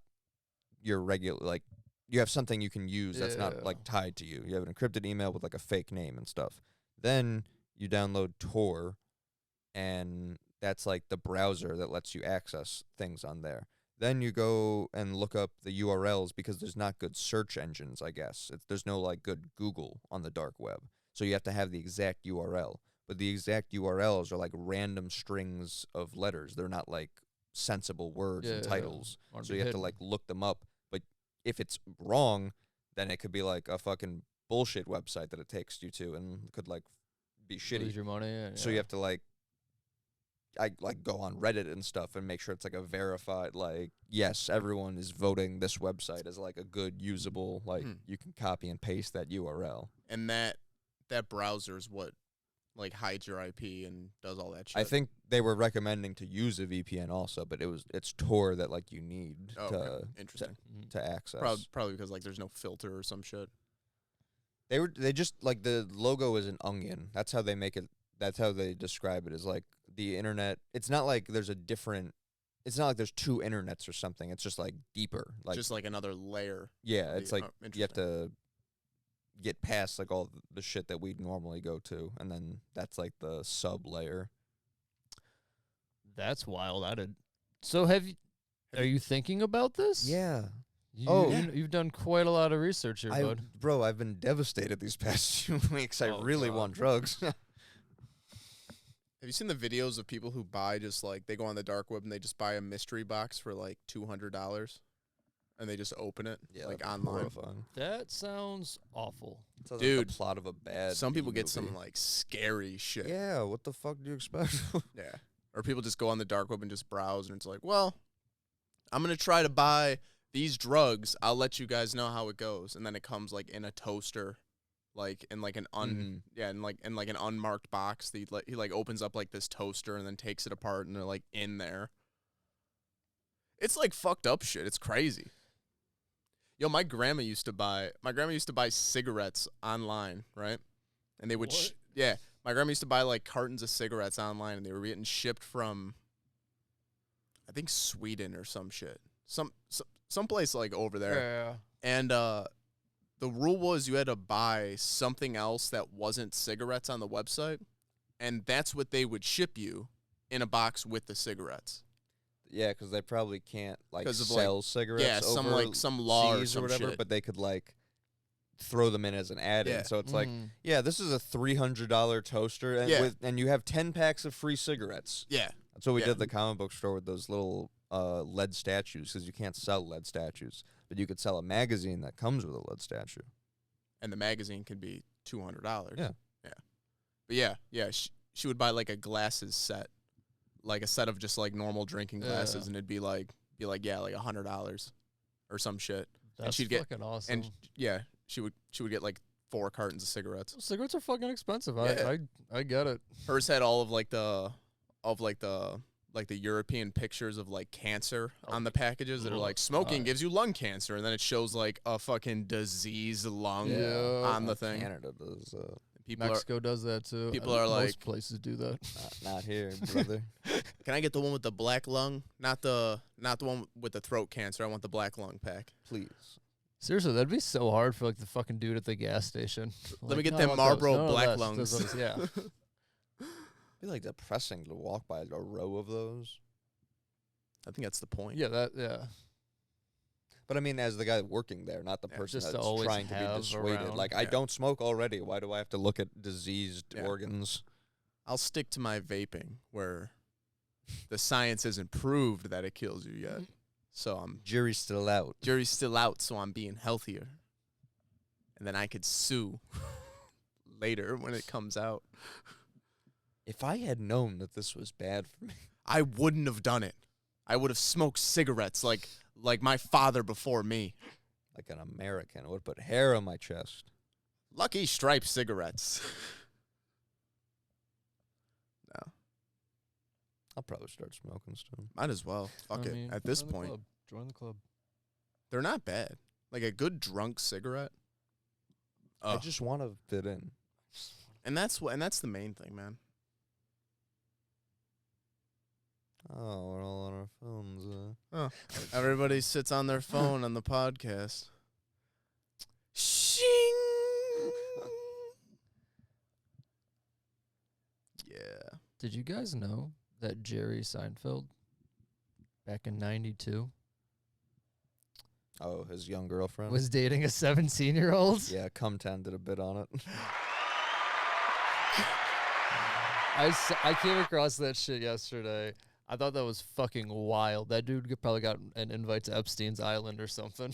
your regular, like, you have something you can use that's not Yeah. like tied to you. You have an encrypted email with like a fake name and stuff. Then you download Tor, and that's like the browser that lets you access things on there. Then you go and look up the URLs because there's not good search engines, I guess. There's no like good Google on the dark web. So you have to have the exact URL. But the exact URLs are like random strings of letters. They're not like sensible words and Yeah, titles. wanna So be you have to hidden. like look them up. But if it's wrong, then it could be like a fucking bullshit website that it takes you to and could like be shitty. Lose your money. And, So you have to like, I like go on Reddit and stuff and make sure it's like a verified, like, yes, everyone is voting this website as like a good usable, like you can copy and paste that URL. And that browser is what like hides your IP and does all that shit. I think they were recommending to use a VPN also, but it's Tor that like you need Interesting. to access. Probably because like there's no filter or some shit. They just like the logo is an onion. That's how they make it. That's how they describe it. Is like the internet. It's not like there's a different. It's not like there's two internets or something. It's just like deeper. Like just like another layer. yeah, it's like you have interesting. to get past like all the shit that we normally go to, and then that's like the sub layer. That's wild. I did. So are you thinking about this? Yeah. You've done quite a lot of research here, bud. Bro, I've been devastated these past few weeks. I really want drugs. Have you seen the videos of people who buy just like they go on the dark web and they just buy a mystery box for like $200 and they just open it like online? Horrifying. That sounds awful. Sounds Dude, like the plot of a bad some people get movie. some like scary shit. Yeah, what the fuck do you expect? Yeah. Or people just go on the dark web and just browse and it's like, well, I'm going to try to buy these drugs. I'll let you guys know how it goes. And then it comes like in a toaster, like in like an in an unmarked box. He like opens up like this toaster and then takes it apart and they're like in there. It's like fucked up shit. It's crazy. Yo, my grandma used to buy cigarettes online, right? And they would my grandma used to buy like cartons of cigarettes online and they were getting shipped from I think Sweden or some shit. Some place like over there. Yeah. And the rule was you had to buy something else that wasn't cigarettes on the website, and that's what they would ship you in a box with the cigarettes. Yeah, because they probably can't like 'Cause of, sell cigarettes. Yeah, some law or some whatever, shit. but they could like throw them in as an add-in. Yeah. So it's like, yeah, this is a $300 toaster, and and you have 10 packs of free cigarettes. Yeah, That's what we did at the comic book store with those little lead statues, because you can't sell lead statues, but you could sell a magazine that comes with a lead statue. and the magazine can be $200. Yeah. But yeah, she would buy like a glasses set, like a set of just like normal drinking glasses, and it'd be like like $100 or some shit. That's she'd get- fucking awesome. And yeah, she would get like 4 cartons of cigarettes. Cigarettes are fucking expensive. Yeah. I get it. Hers had all of like the European pictures of like cancer on the packages that are like smoking gives you lung cancer, and then it shows like a fucking diseased lung on the thing. Canada does. Mexico does that too. people I think are like- most places do that. Not here, brother. Can I get the one with the black lung? Not the one with the throat cancer. I want the black lung pack. Please. Seriously, that'd be so hard for like the fucking dude at the gas station. Let me Like, get no, them I want Marlboro those. No, black that's- lungs. those- yeah. It'd be like depressing to walk by a row of those. I think that's the point. Yeah. But I mean, as the guy working there, not the person just that's to always trying to be have dissuaded. around. Like, I Yeah. don't smoke already. Why do I have to look at diseased Yeah. organs? I'll stick to my vaping where the science hasn't proved that it kills you yet. So Jury's still out. jury's still out, so I'm being healthier. And then I could sue later when it comes out. If I had known that this was bad for me, I wouldn't have done it. I would have smoked cigarettes like my father before me. like an American, I would put hair on my chest. Lucky Strike cigarettes. No, I'll probably start smoking soon. might as well. Fuck I it. mean, At this join the point, club. Join the club. they're not bad. Like a good drunk cigarette. I just want to fit in. And that's the main thing, man. Oh, we're all on our phones. Everybody sits on their phone on the podcast. Shing. Yeah. Did you guys know that Jerry Seinfeld, back in '92, Oh, his young girlfriend? was dating a 17-year-old? Yeah, Cumtown did a bit on it. I came across that shit yesterday. I thought that was fucking wild. That dude probably got an invite to Epstein's Island or something.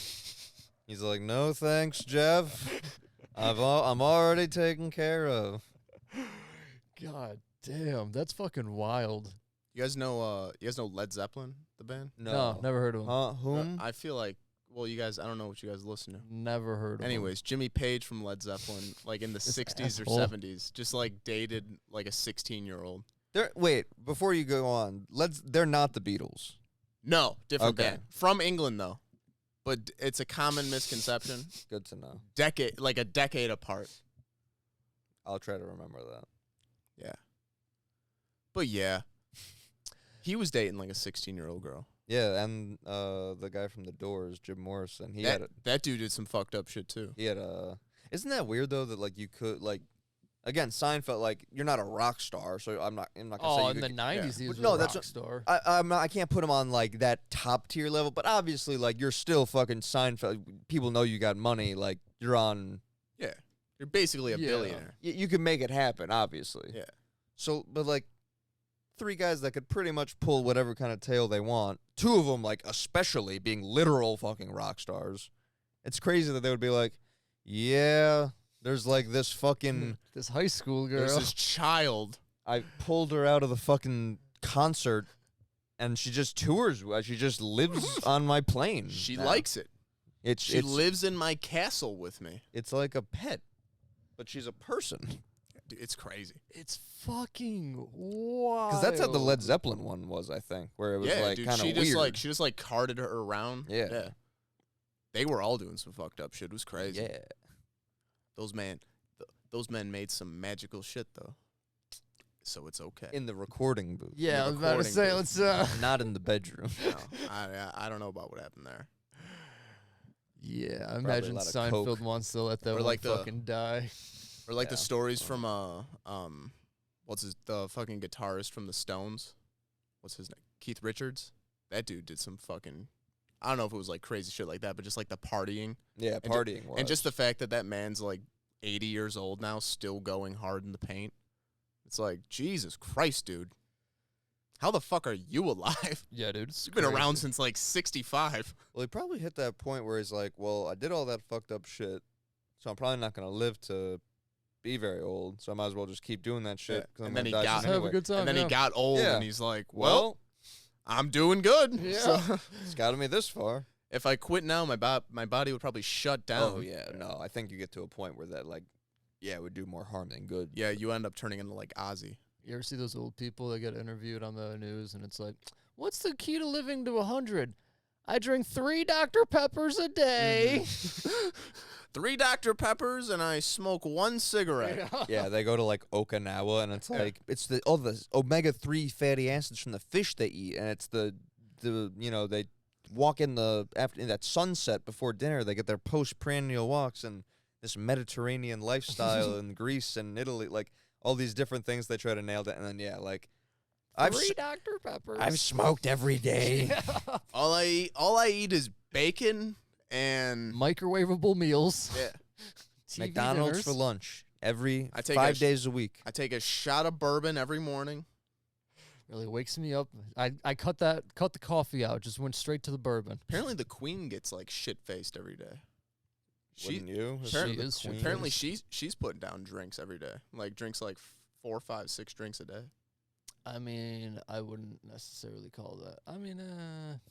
He's like, no thanks, Jeff. I'm already taken care of. God damn, that's fucking wild. You guys know Led Zeppelin, the band? No, never heard of him. Whom? I feel like, well, you guys, I don't know what you guys listen to. Never heard of him. Anyways, Jimmy Page from Led Zeppelin, like in the This 60s or asshole. 70s, just like dated like a 16-year-old. Wait, before you go on, they're not the Beatles. No, different Okay. band. From England though. But it's a common misconception. Good to know. A decade apart. I'll try to remember that. Yeah. But yeah, He was dating like a 16-year-old girl. Yeah, and the guy from The Doors, Jim Morrison. That dude did some fucked up shit too. He had a. Isn't that weird though that like you could like, again, Seinfeld, like you're not a rock star, so I'm not gonna say. Oh, you in the could, '90s, he was no, a that's rock star. I'm not. I can't put him on like that top tier level, but obviously, like you're still fucking Seinfeld. People know you got money. Like you're on. Yeah, you're basically a billionaire. You can make it happen, obviously. Yeah. So, but like, 3 guys that could pretty much pull whatever kind of tale they want. 2 of them, like especially being literal fucking rock stars. It's crazy that they would be like, yeah, there's like this fucking. This high school girl. There's this child. I pulled her out of the fucking concert, and she just tours. She just lives on my plane. She now. likes it. She It's lives in my castle with me. It's like a pet, but she's a person. Dude, it's crazy. It's fucking wild. Because that's how the Led Zeppelin one was, I think, where it was like dude, kind of she weird. just like carted her around. Yeah. They were all doing some fucked up shit. It was crazy. Yeah. Those men made some magical shit though. So it's okay. In the recording booth. Yeah, I was about to say, booth. let's. Not in the bedroom. No, I don't know about what happened there. Yeah, I Probably imagine a lot of Seinfeld coke. wants to let that Or one like the- fucking die. Or like the Yeah. stories from the fucking guitarist from the Stones? What's his name? Keith Richards? That dude did some fucking, I don't know if it was like crazy shit like that, but just like the partying. Yeah, And partying was. And just the fact that man's like 80 years old now, still going hard in the paint. It's like, Jesus Christ, dude. How the fuck are you alive? Yeah, dude. It's You've been around crazy. since like 65. Well, he probably hit that point where he's like, well, I did all that fucked up shit, so I'm probably not going to live to be very old, so I might as well just keep doing that shit. Yeah. 'Cause I'm And then gonna he die got- soon Have anyway. a good time. And then he yeah. got old Yeah. and he's like, well, I'm doing good. Yeah. So It's gotten me this far. if I quit now, my body would probably shut down. Oh, yeah, no, I think you get to a point where that, like, yeah, it would do more harm than good. Yeah, you end up turning into like Ozzy. You ever see those old people that get interviewed on the news, and it's like, what's the key to living to 100? I drink 3 Dr. Peppers a day. 3 Dr. Peppers and I smoke 1 cigarette. Yeah, they go to like Okinawa, and it's like it's the all the omega-3 fatty acids from the fish they eat, and it's the they walk in in that sunset before dinner. They get their postprandial walks and this Mediterranean lifestyle in Greece and Italy, like all these different things they try to nail that, and then Three I've Dr. Peppers. I've smoked every day. All I eat is bacon and Microwavable meals. yeah. TV McDonald's dinners. for lunch every I take 5 days a week. I take a shot of bourbon every morning. Really wakes me up. I cut the coffee out. Just went straight to the bourbon. Apparently the queen gets like shit faced every day. Wouldn't you? She Apparently is the queen Apparently is- she's putting down drinks every day. Like drinks like 4, 5, 6 drinks a day. I mean, I wouldn't necessarily call that. I mean,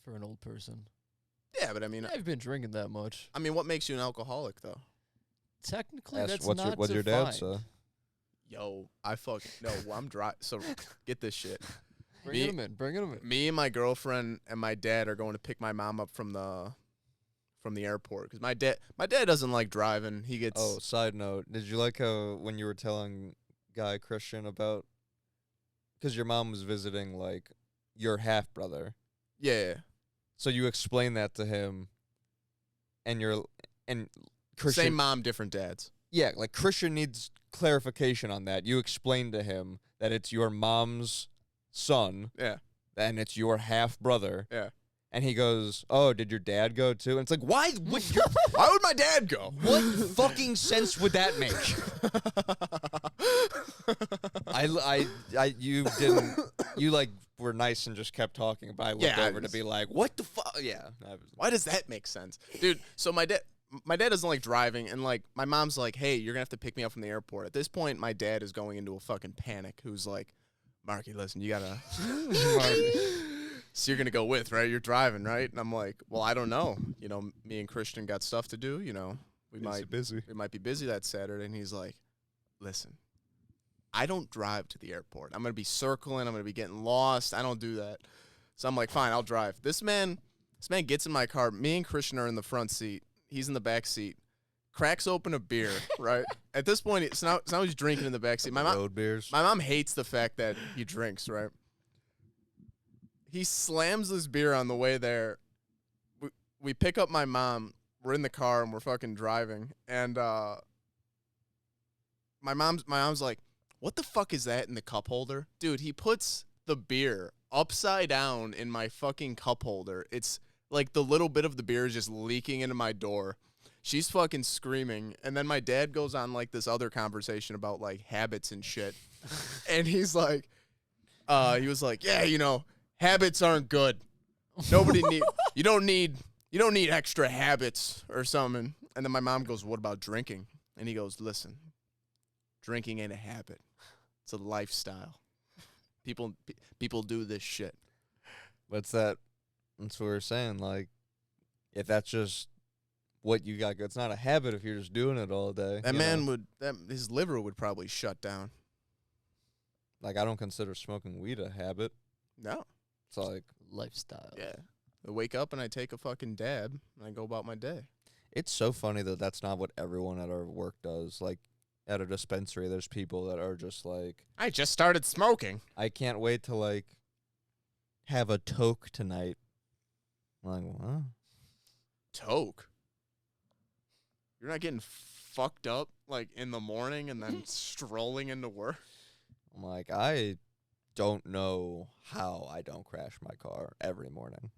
for an old person. Yeah, but I mean I've been drinking that much. what makes you an alcoholic though? Technically, Ask that's what's not your dad defined. say? Yo, I'm dry. So get this shit. Bring him in. Bring him in. Me and my girlfriend and my dad are going to pick my mom up from the airport because my dad doesn't like driving. He gets Oh, side note, did you like how when you were telling Guy Christian about, because your mom was visiting like your half brother, yeah. so you explained that to him, and Christian, Same mom, different dads. yeah, like Christian needs clarification on that. You explained to him that it's your mom's son, Yeah. and it's your half brother, Yeah. and he goes, "Oh, did your dad go too?" And it's like, why would your Why would my dad go? what fucking sense would that make? You didn't. You like were nice and just kept talking, but I looked Yeah, I over to was- be like, "What the fuck?" Yeah. Why does that make sense, dude? So my dad doesn't like driving, and like my mom's like, "Hey, you're gonna have to pick me up from the airport." At this point, my dad is going into a fucking panic. Who's like, "Marky, listen, you gotta." So you're gonna go with, right? You're driving, right? And I'm like, "Well, I don't know. You know, me and Christian got stuff to do. You know, we might be busy that Saturday." And he's like, "Listen, I don't drive to the airport. I'm gonna be circling. I'm gonna be getting lost. I don't do that." So I'm like, "Fine, I'll drive." This man gets in my car. Me and Christian are in the front seat. He's in the back seat. Cracks open a beer, right? At this point, so now he's drinking in the back seat. Road beers. My mom hates the fact that he drinks, right? he slams this beer on the way there. We pick up my mom. We're in the car and we're fucking driving. And my mom's like, what the fuck is that in the cup holder? Dude, he puts the beer upside down in my fucking cup holder. It's like the little bit of the beer is just leaking into my door. She's fucking screaming. And then my dad goes on like this other conversation about like habits and shit. And he's like, he was like, yeah, you know, habits aren't good. You don't need extra habits or something. And then my mom goes, what about drinking? And he goes, listen, drinking ain't a habit. It's a lifestyle. People do this shit. What's that? That's what we're saying. Like, if that's just what you got, it's not a habit if you're just doing it all day. That man his liver would probably shut down. Like, I don't consider smoking weed a habit. No. It's like Lifestyle. Yeah. I wake up and I take a fucking dab and I go about my day. it's so funny that that's not what everyone at our work does. Like, at a dispensary, there's people that are just like, I just started smoking. I can't wait to, like, have a toke tonight. I'm like, what? Toke? You're not getting fucked up, like, in the morning and then strolling into work? I'm like, I don't know how I don't crash my car every morning.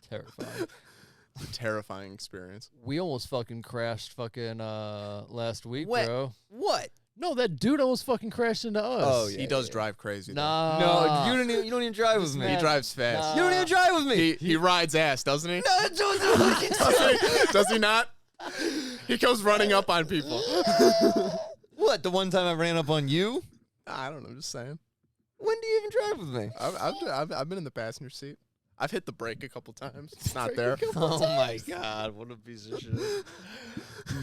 Terrifying. It's a terrifying experience. We almost fucking crashed fucking last week, What? bro. What? No, that dude almost fucking crashed into us. Oh, yeah. He does drive crazy, though. Nah. No, you don't even drive with me. He drives fast. You don't even drive with me. He rides ass, doesn't he? No, Does he not? He goes running up on people. What, the one time I ran up on you? I don't know, just saying. When do you even drive with me? I've been in the passenger seat. I've hit the brake a couple times. It's not there. Oh, my God. What a piece of shit.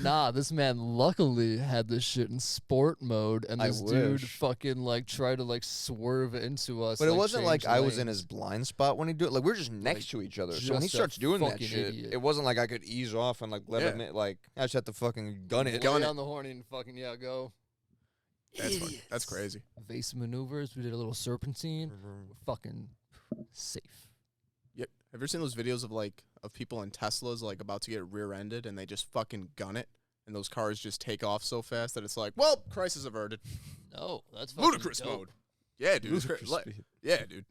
Nah, this man luckily had this shit in sport mode, and I this dude wish. fucking like tried to like swerve into us. But it like, wasn't like change I was in lanes. his blind spot when he do it. Like, we're just next to each other. So when he just a starts doing that fucking shit, idiot. it wasn't like I could ease off and, like, let him in. Like, I just had to fucking gun it. Lay on the horn and fucking go. That's fun. That's crazy. Evasive maneuvers. We did a little serpentine. We're fucking safe. Yep. Have you ever seen those videos of people in Teslas like about to get rear-ended and they just fucking gun it, and those cars just take off so fast that it's like, well, crisis averted. No, that's fucking Ludicrous dope. mode. Yeah, dude. It's Ludicrous like, speed. yeah, dude.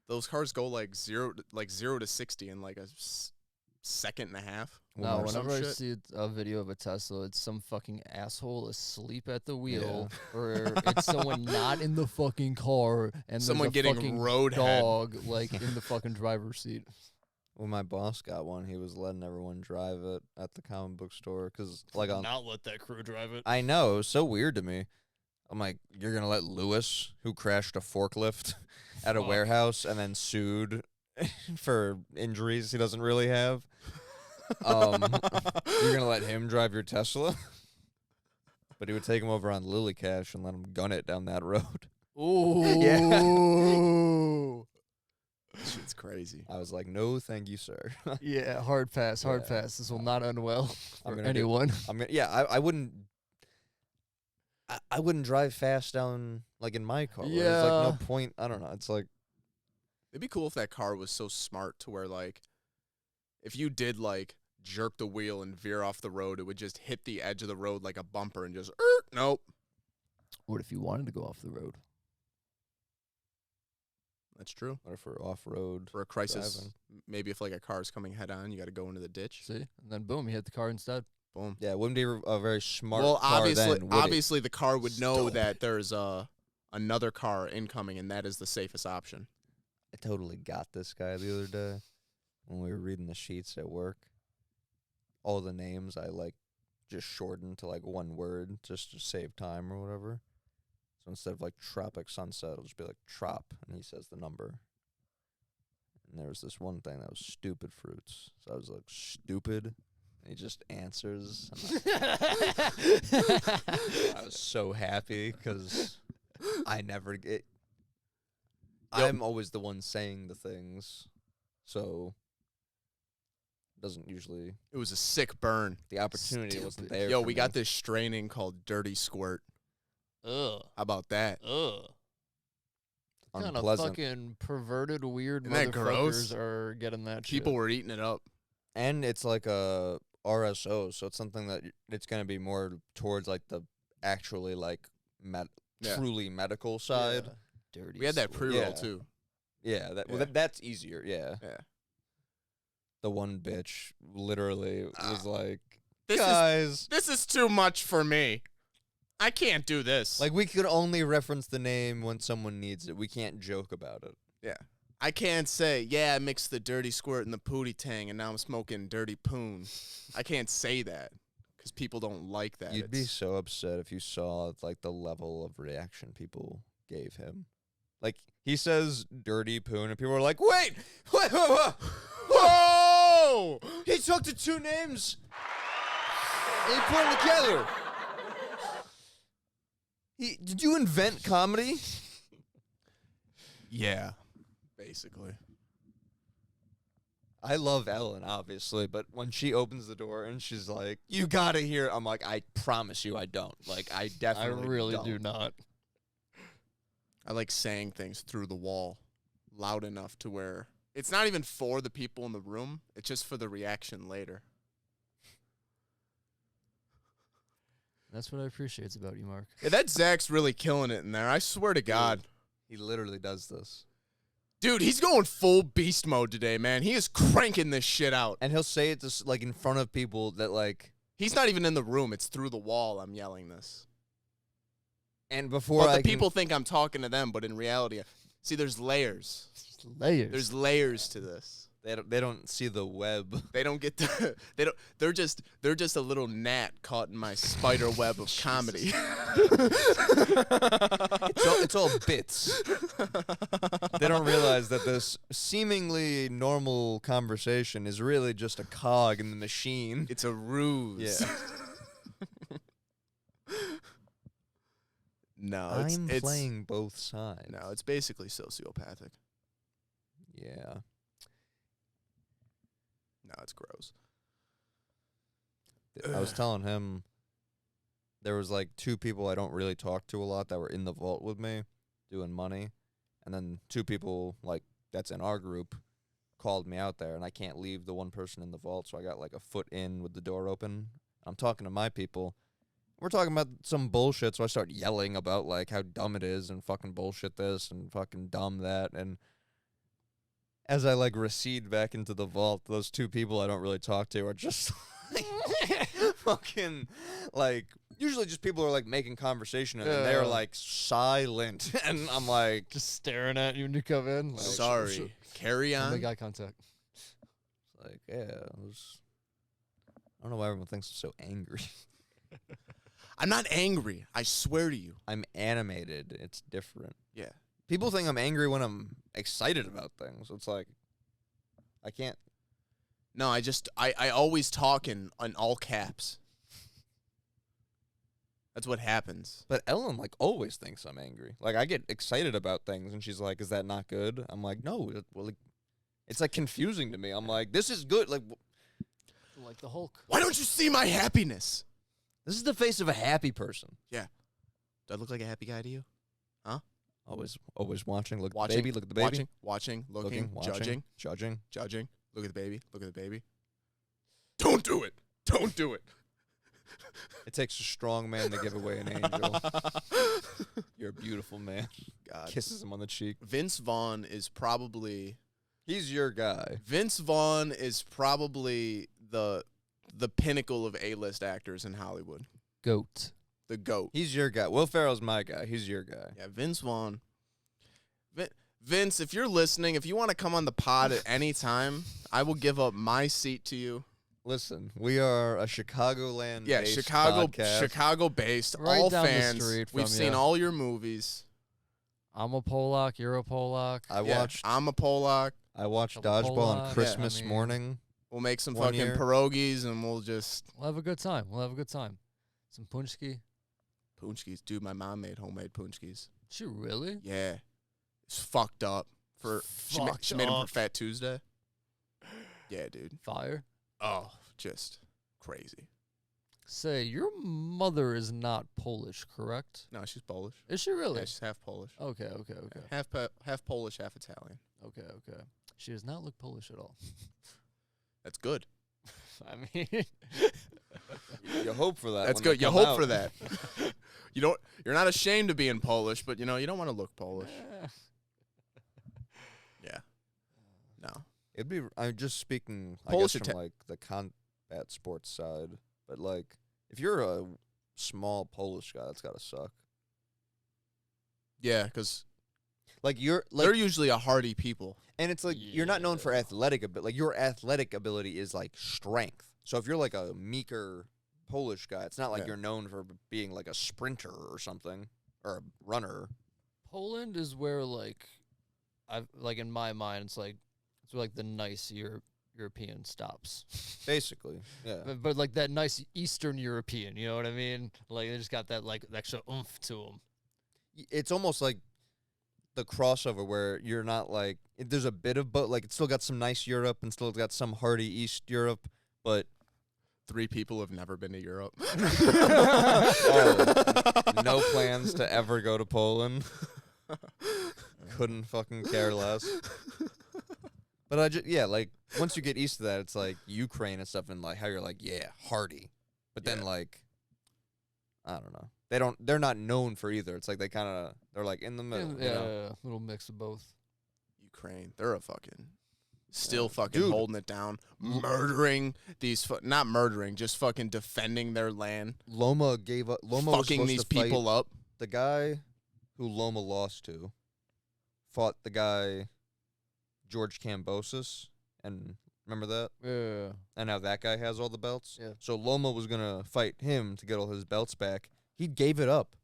Those cars go like 0 to 60 in like a second and a half. No, or some whenever I shit. see a video of a Tesla, it's some fucking asshole asleep at the wheel, or it's someone not in the fucking car, and Someone there's a getting fucking roadhead. dog like in the fucking driver's seat. When my boss got one, he was letting everyone drive it at the comic book store. Because, like, Not let that crew drive it. I know, it was so weird to me. I'm like, you're going to let Lewis, who crashed a forklift at a Fuck. warehouse and then sued for injuries he doesn't really have, you're going to let him drive your Tesla? But he would take him over on Lily Cash and let him gun it down that road. Ooh. This shit's crazy. I was like, no, thank you, sir. Yeah, hard pass, hard Yeah. pass. This will not end well I'm for gonna do- anyone. I wouldn't. I wouldn't drive fast down like in my car. There's like Yeah. no point. I don't know. It's like It'd be cool if that car was so smart to where, like, if you did, like, jerk the wheel and veer off the road, it would just hit the edge of the road like a bumper and just, nope. What if you wanted to go off the road? That's true. what if we're off road For a crisis, driving? maybe if, like, a car's coming head on, you got to go into the ditch. See, and then boom, you hit the car instead. Boom. Yeah, it wouldn't be a very smart. Well, car obviously, then, would it? obviously the car would know Stupid. that there's another car incoming, and that is the safest option. I totally got this guy the other day when we were reading the sheets at work. All the names I like just shortened to like one word just to save time or whatever. So instead of like Tropic Sunset, it'll just be like Trop, and he says the number. And there was this one thing that was Stupid Fruits. So I was like, stupid? And he just answers. I was so happy because I never get. I'm always the one saying the things, so it doesn't usually. It was a sick burn. The opportunity wasn't Stupid. there. Yo, for we me. got this training called Dirty Squirt. Ugh. How about that? Ugh. Kind of unpleasant. fucking perverted, weird Isn't that gross? motherfuckers are getting that People shit. were eating it up. And it's like a RSO, so it's something that it's going to be more towards like the actually like Yeah. truly medical side. Dirty. We had that sweat. pre-roll Yeah. too. Yeah, Yeah. that's easier. Yeah. Yeah. The one bitch literally was like, This guys, This is too much for me. I can't do this. like we could only reference the name when someone needs it. We can't joke about it. yeah. I can't say, yeah, I mixed the dirty squirt and the pootie tang and now I'm smoking dirty poon. I can't say that because people don't like that. You'd be It's- so upset if you saw like the level of reaction people gave him. Like he says dirty poon and people are like, wait, Whoa! he took the two names and he put them together. Did you invent comedy? Yeah. Basically. I love Ellen, obviously, but when she opens the door and she's like, you gotta hear, I'm like, I promise you I don't. Like, I I definitely really don't. do not. I like saying things through the wall loud enough to where it's not even for the people in the room. It's just for the reaction later. That's what I appreciate about you, Mark. Yeah, that Zach's really killing it in there. I swear to God. He literally does this. Dude, he's going full beast mode today, man. He is cranking this shit out. And he'll say it just, like, in front of people that, like... He's not even in the room. It's through the wall I'm yelling this. And before But I the people think I'm talking to them, but in reality, see, there's layers. Layers. There's layers to this. They don't see the web. They don't get the they're just a little gnat caught in my spider web of comedy. It's all bits. They don't realize that this seemingly normal conversation is really just a cog in the machine. It's a ruse. Yeah. No, I'm it's playing both sides. No, it's basically sociopathic. Yeah. No, it's gross. I was telling him there was like two people I don't really talk to a lot that were in the vault with me doing money. And then two people like that's in our group called me out there and I can't leave the one person in the vault. So I got like a foot in with the door open. I'm talking to my people. We're talking about some bullshit. So I start yelling about like how dumb it is and fucking bullshit this and fucking dumb that. And as I like recede back into the vault, those two people I don't really talk to are just like fucking like usually just people are like making conversation and then they're Yeah. like silent and I'm like just staring at you when you come in. Like, Sorry. Carry don't on. make eye contact. like yeah, I don't know why everyone thinks I'm so angry. I'm not angry. I swear to you. I'm animated. It's different. Yeah. People think I'm angry when I'm excited about things. It's like I can't. No, I always talk in all caps. That's what happens. But Ellen like always thinks I'm angry. Like I get excited about things, and she's like, "Is that not good?" I'm like, "No, well, like, it's like confusing to me." I'm like, "This is good." Like, Like the Hulk. Why don't you see my happiness? this is the face of a happy person. Do I look like a happy guy to you? Always watching. Look at Watching, the baby. Look at the baby. watching, looking, watching, judging. judging. Look at the baby. Look at the baby. Don't do it. Don't do it. It takes a strong man to give away an angel. You're a beautiful man. God. Kisses him on the cheek. Vince Vaughn is probably He's your guy. the pinnacle of A-list actors in Hollywood. Goat. The GOAT. He's your guy. Will Ferrell's my guy. He's your guy. Yeah, Vince Vaughn. Vince, if you're listening, if you want to come on the pod at any time, I will give up my seat to you. Listen, we are a Chicagoland. Yeah, podcast. Chicago-based, Right all down the fans. street We've from seen ya. all your movies. I'm a Polak. You're a Polak. I'm a Polak. I watched Couple Dodgeball on Polacks, Christmas I mean- morning. We'll make some One fucking year. pierogies, and we'll just We'll have a good time. Some punchki. punchkis. Dude, my mom made homemade punchkis. She really? Yeah, it's fucked up. She made them for Fat Tuesday. Yeah, dude. Fire. Oh, just crazy. say, your mother is not Polish, correct? No, she's Polish. Is she really? Yeah, she's half Polish. Okay. Half Polish, half Italian. Okay. She does not look Polish at all. That's good. I mean, You hope for that. That's when they good. You come hope out. for that. You're not ashamed of being Polish, but you don't want to look Polish. Yeah. No. It'd be. I'm just speaking. Polish I guess from like the combat sports side, but like if you're a small Polish guy, that's gotta suck. Yeah, because Like you're like, they're usually a hardy people. and it's like you're not known for athletic, but like your athletic ability is like strength. So if you're like a meeker Polish guy, it's not like you're known for being like a sprinter or something or a runner. Poland is where like in my mind it's where like the nice European stops. Basically, yeah. But like that nice Eastern European, you know what I mean? Like they just got that like extra oomph to them. It's almost like the crossover where you're not like there's a bit of, but like it's still got some nice Europe and still got some hardy East Europe, but 3 people have never been to Europe. no plans to ever go to Poland. Couldn't fucking care less. But like once you get east of that, it's like Ukraine and stuff, and like how you're like, yeah, hardy. But then like, I don't know. They're not known for either. It's like they're like in the middle. Yeah, little mix of both. Ukraine, they're a fucking still fucking holding it down, murdering these not murdering, just fucking defending their land. Loma gave up. Loma was fucking supposed these to fight people up. The guy who Loma lost to fought the guy George Kambosos, and remember that? Yeah. And now that guy has all the belts. Yeah. So Loma was gonna fight him to get all his belts back. He gave it up.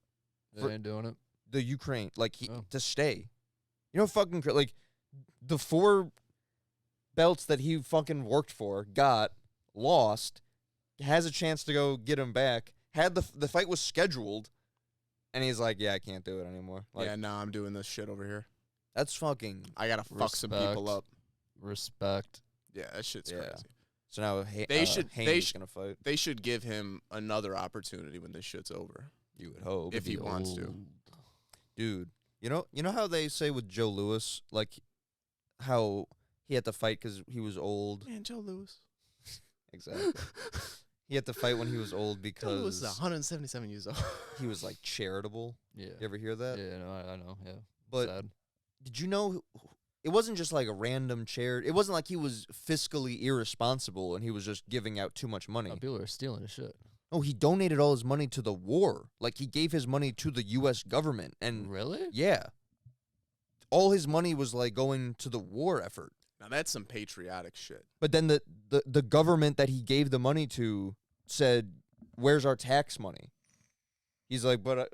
They ain't doing it. The Ukraine, like to stay. You know, fucking like the 4 belts that he fucking worked for, got lost, has a chance to go get him back. Had the fight was scheduled, and he's like, yeah, I can't do it anymore. Like, Yeah, nah, I'm doing this shit over here. that's fucking. I gotta fuck some people up. Respect. Yeah, that shit's crazy. So now Haney's gonna fight. They should give him another opportunity when this shit's over. You would hope If he wants to. Dude. You know how they say with Joe Louis, like how he had to fight because he was old. Man, Joe Louis. Exactly. He had to fight when he was old Joe Louis because is 177 years old. he was like charitable. Yeah. You ever hear that? Yeah, no, I know. Yeah. But sad. did you know it wasn't just like a random charity? It wasn't like he was fiscally irresponsible and he was just giving out too much money. People are stealing his shit. No, he donated all his money to the war. Like he gave his money to the U.S. government, and Really? yeah, all his money was like going to the war effort. Now that's some patriotic shit. But then the government that he gave the money to said, "Where's our tax money?" He's like, "But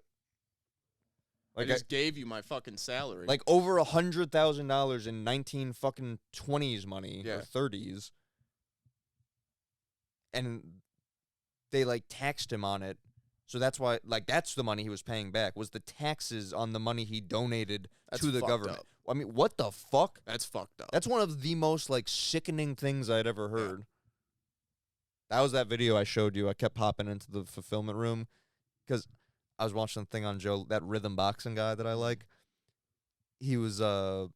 I just gave you my fucking salary." like over $100,000 in 1920s money or 30s, and they like taxed him on it. So that's why, like, that's the money he was paying back, was the taxes on the money he donated to the government. up. I mean, what the fuck? That's fucked up. That's one of the most, like, sickening things I'd ever heard. That was that video I showed you. I kept popping into the fulfillment room because I was watching the thing on Joe, that rhythm boxing guy that I like. He was, I'll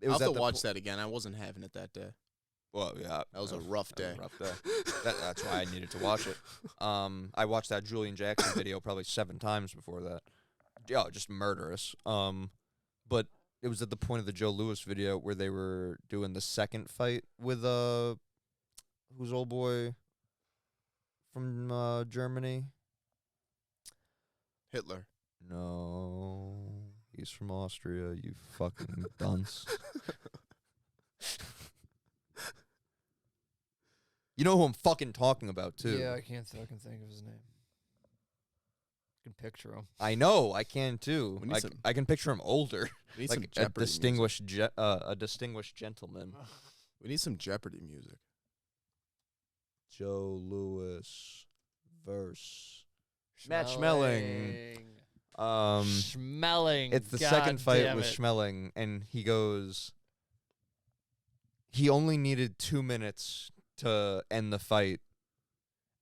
have to watch that again. I wasn't having it that day. Well, yeah. That was a rough day. That's why I needed to watch it. I watched that Julian Jackson video probably 7 times before that. Yeah, just murderous. But it was at the point of the Joe Louis video where they were doing the second fight with who's old boy from Germany? Hitler. No, he's from Austria. You fucking dunce. You know who I'm fucking talking about, too. Yeah, I can't fucking think of his name. I can picture him. I know, I can, too. We need I can picture him older. We need like some a Jeopardy distinguished gentleman. We need some Jeopardy music. Joe Louis verse. Matt Schmeling. Schmeling. It's the God second fight damn with it. Schmeling, and he goes, he only needed 2 minutes to end the fight,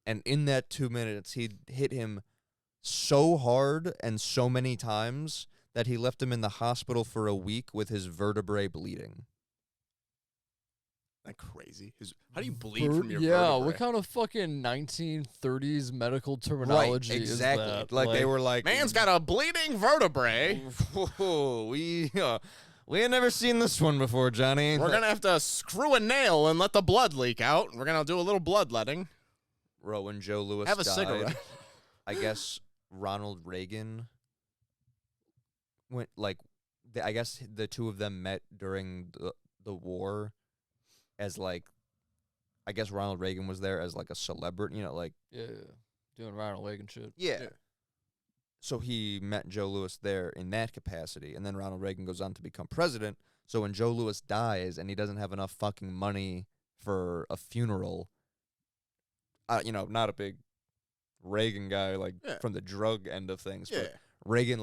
And in that 2 minutes, he hit him so hard and so many times that he left him in the hospital for a week with his vertebrae bleeding. That crazy. How do you bleed from your Yeah, vertebrae? what kind of fucking 1930s medical terminology right, exactly. is that? Like they were like, man's got a bleeding vertebrae. we ain't never seen this one before, Johnny. We're gonna have to screw a nail and let the blood leak out. We're gonna do a little bloodletting. When Joe Louis Have a died, cigarette. I guess Ronald Reagan went I guess the two of them met during the war as like, I guess Ronald Reagan was there as like a celebrity, Yeah, doing Ronald Reagan shit. Yeah. So he met Joe Louis there in that capacity, and then Ronald Reagan goes on to become president. So when Joe Louis dies and he doesn't have enough fucking money for a funeral, not a big Reagan guy from the drug end of things, but Reagan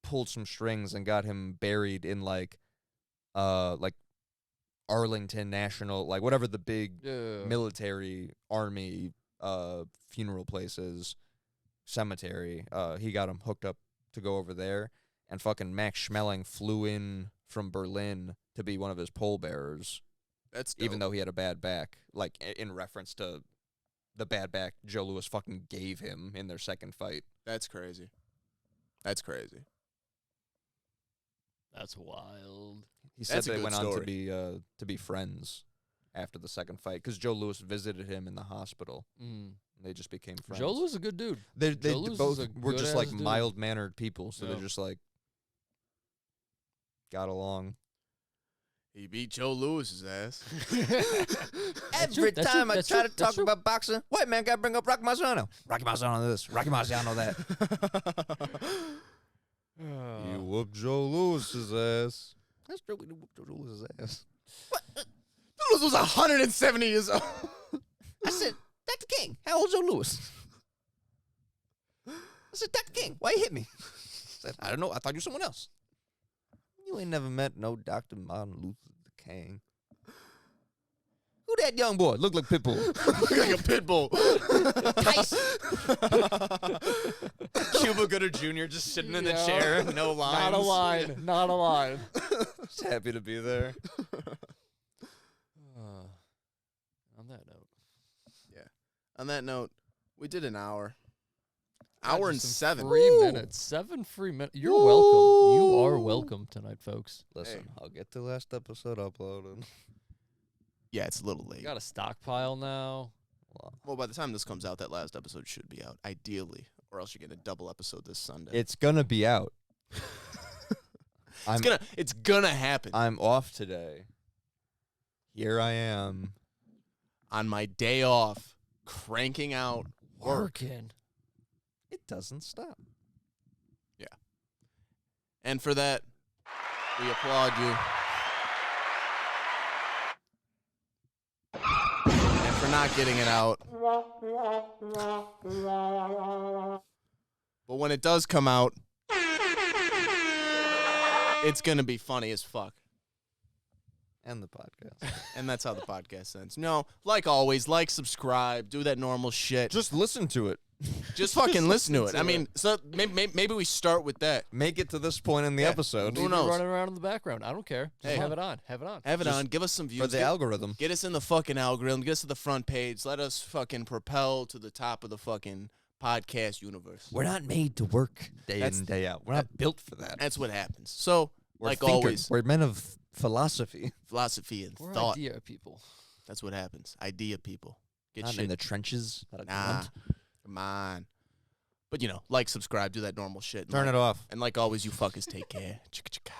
pulled some strings and got him buried in Arlington National, whatever the big military army funeral places, cemetery. He got him hooked up to go over there, and fucking Max Schmeling flew in from Berlin to be one of his pallbearers. That's dope. Even though he had a bad back, in reference to the bad back Joe Louis fucking gave him in their second fight. That's crazy. That's crazy. That's wild. He said they went on to be friends after the second fight because Joe Louis visited him in the hospital. Mm. They just became friends. Joe Louis is a good dude. They Joe Louis both is a were just good-ass dude. mild-mannered people, so Yeah. they're just got along. He beat Joe Louis's ass. Every time I try to talk true. about boxing, white man got to bring up Rocky Marciano. Rocky Marciano this, Rocky Marciano that. You whooped Joe Louis's ass. That's true. We whooped Joe Louis's ass. Louis was 170 years old. I said, Dr. King, how old's Joe Louis? I said, Dr. King, why you hit me? I said, I don't know. I thought you were someone else. You ain't never met no Dr. Martin Luther King. Who that young boy? Look like Pitbull. Look like a pit bull. Tyson. Cuba Gooding Jr. just sitting in the Yeah. chair, no lines. Not a line. Not a line. Just happy to be there. On that note. On that note, we did an hour. God, Hour and just some 7. free minutes. 7 free minutes. You're welcome. You are welcome tonight, folks. Listen, Hey. I'll get the last episode uploaded. Yeah, it's a little You late. got a stockpile now. Well, by the time this comes out, that last episode should be out, ideally. Or else you're getting a double episode this Sunday. It's gonna be out. It's gonna happen. I'm off today. Here I am. On my day off, cranking out work. Working. It doesn't stop. And for that, we applaud you. And for not getting it out. But when it does come out, it's going to be funny as fuck. And the podcast. And that's how the podcast ends. No, like always, subscribe, do that normal shit. Just listen to it. Just fucking listen to it. I mean, so maybe we start with that. Make it to this point in the Yeah. episode. Who Leave it knows? running around in the background. I don't care. Just Hey. have it on. Have it on. Have it Just on. Give us some views. For the algorithm. Get us in the fucking algorithm. Get us to the front page. Let us fucking propel to the top of the fucking podcast universe. We're not made to work day That's- in, day out. We're not built for that. That's what happens. So, We're like thinkers. always, We're men of philosophy. philosophy and We're thought. idea people. That's what happens. Idea people. Get Not shit. in the trenches. Not a Nah. grunt. Come on. But, subscribe, do that normal shit. Turn it off. And like always, you fuckers take care. Chicka chicka.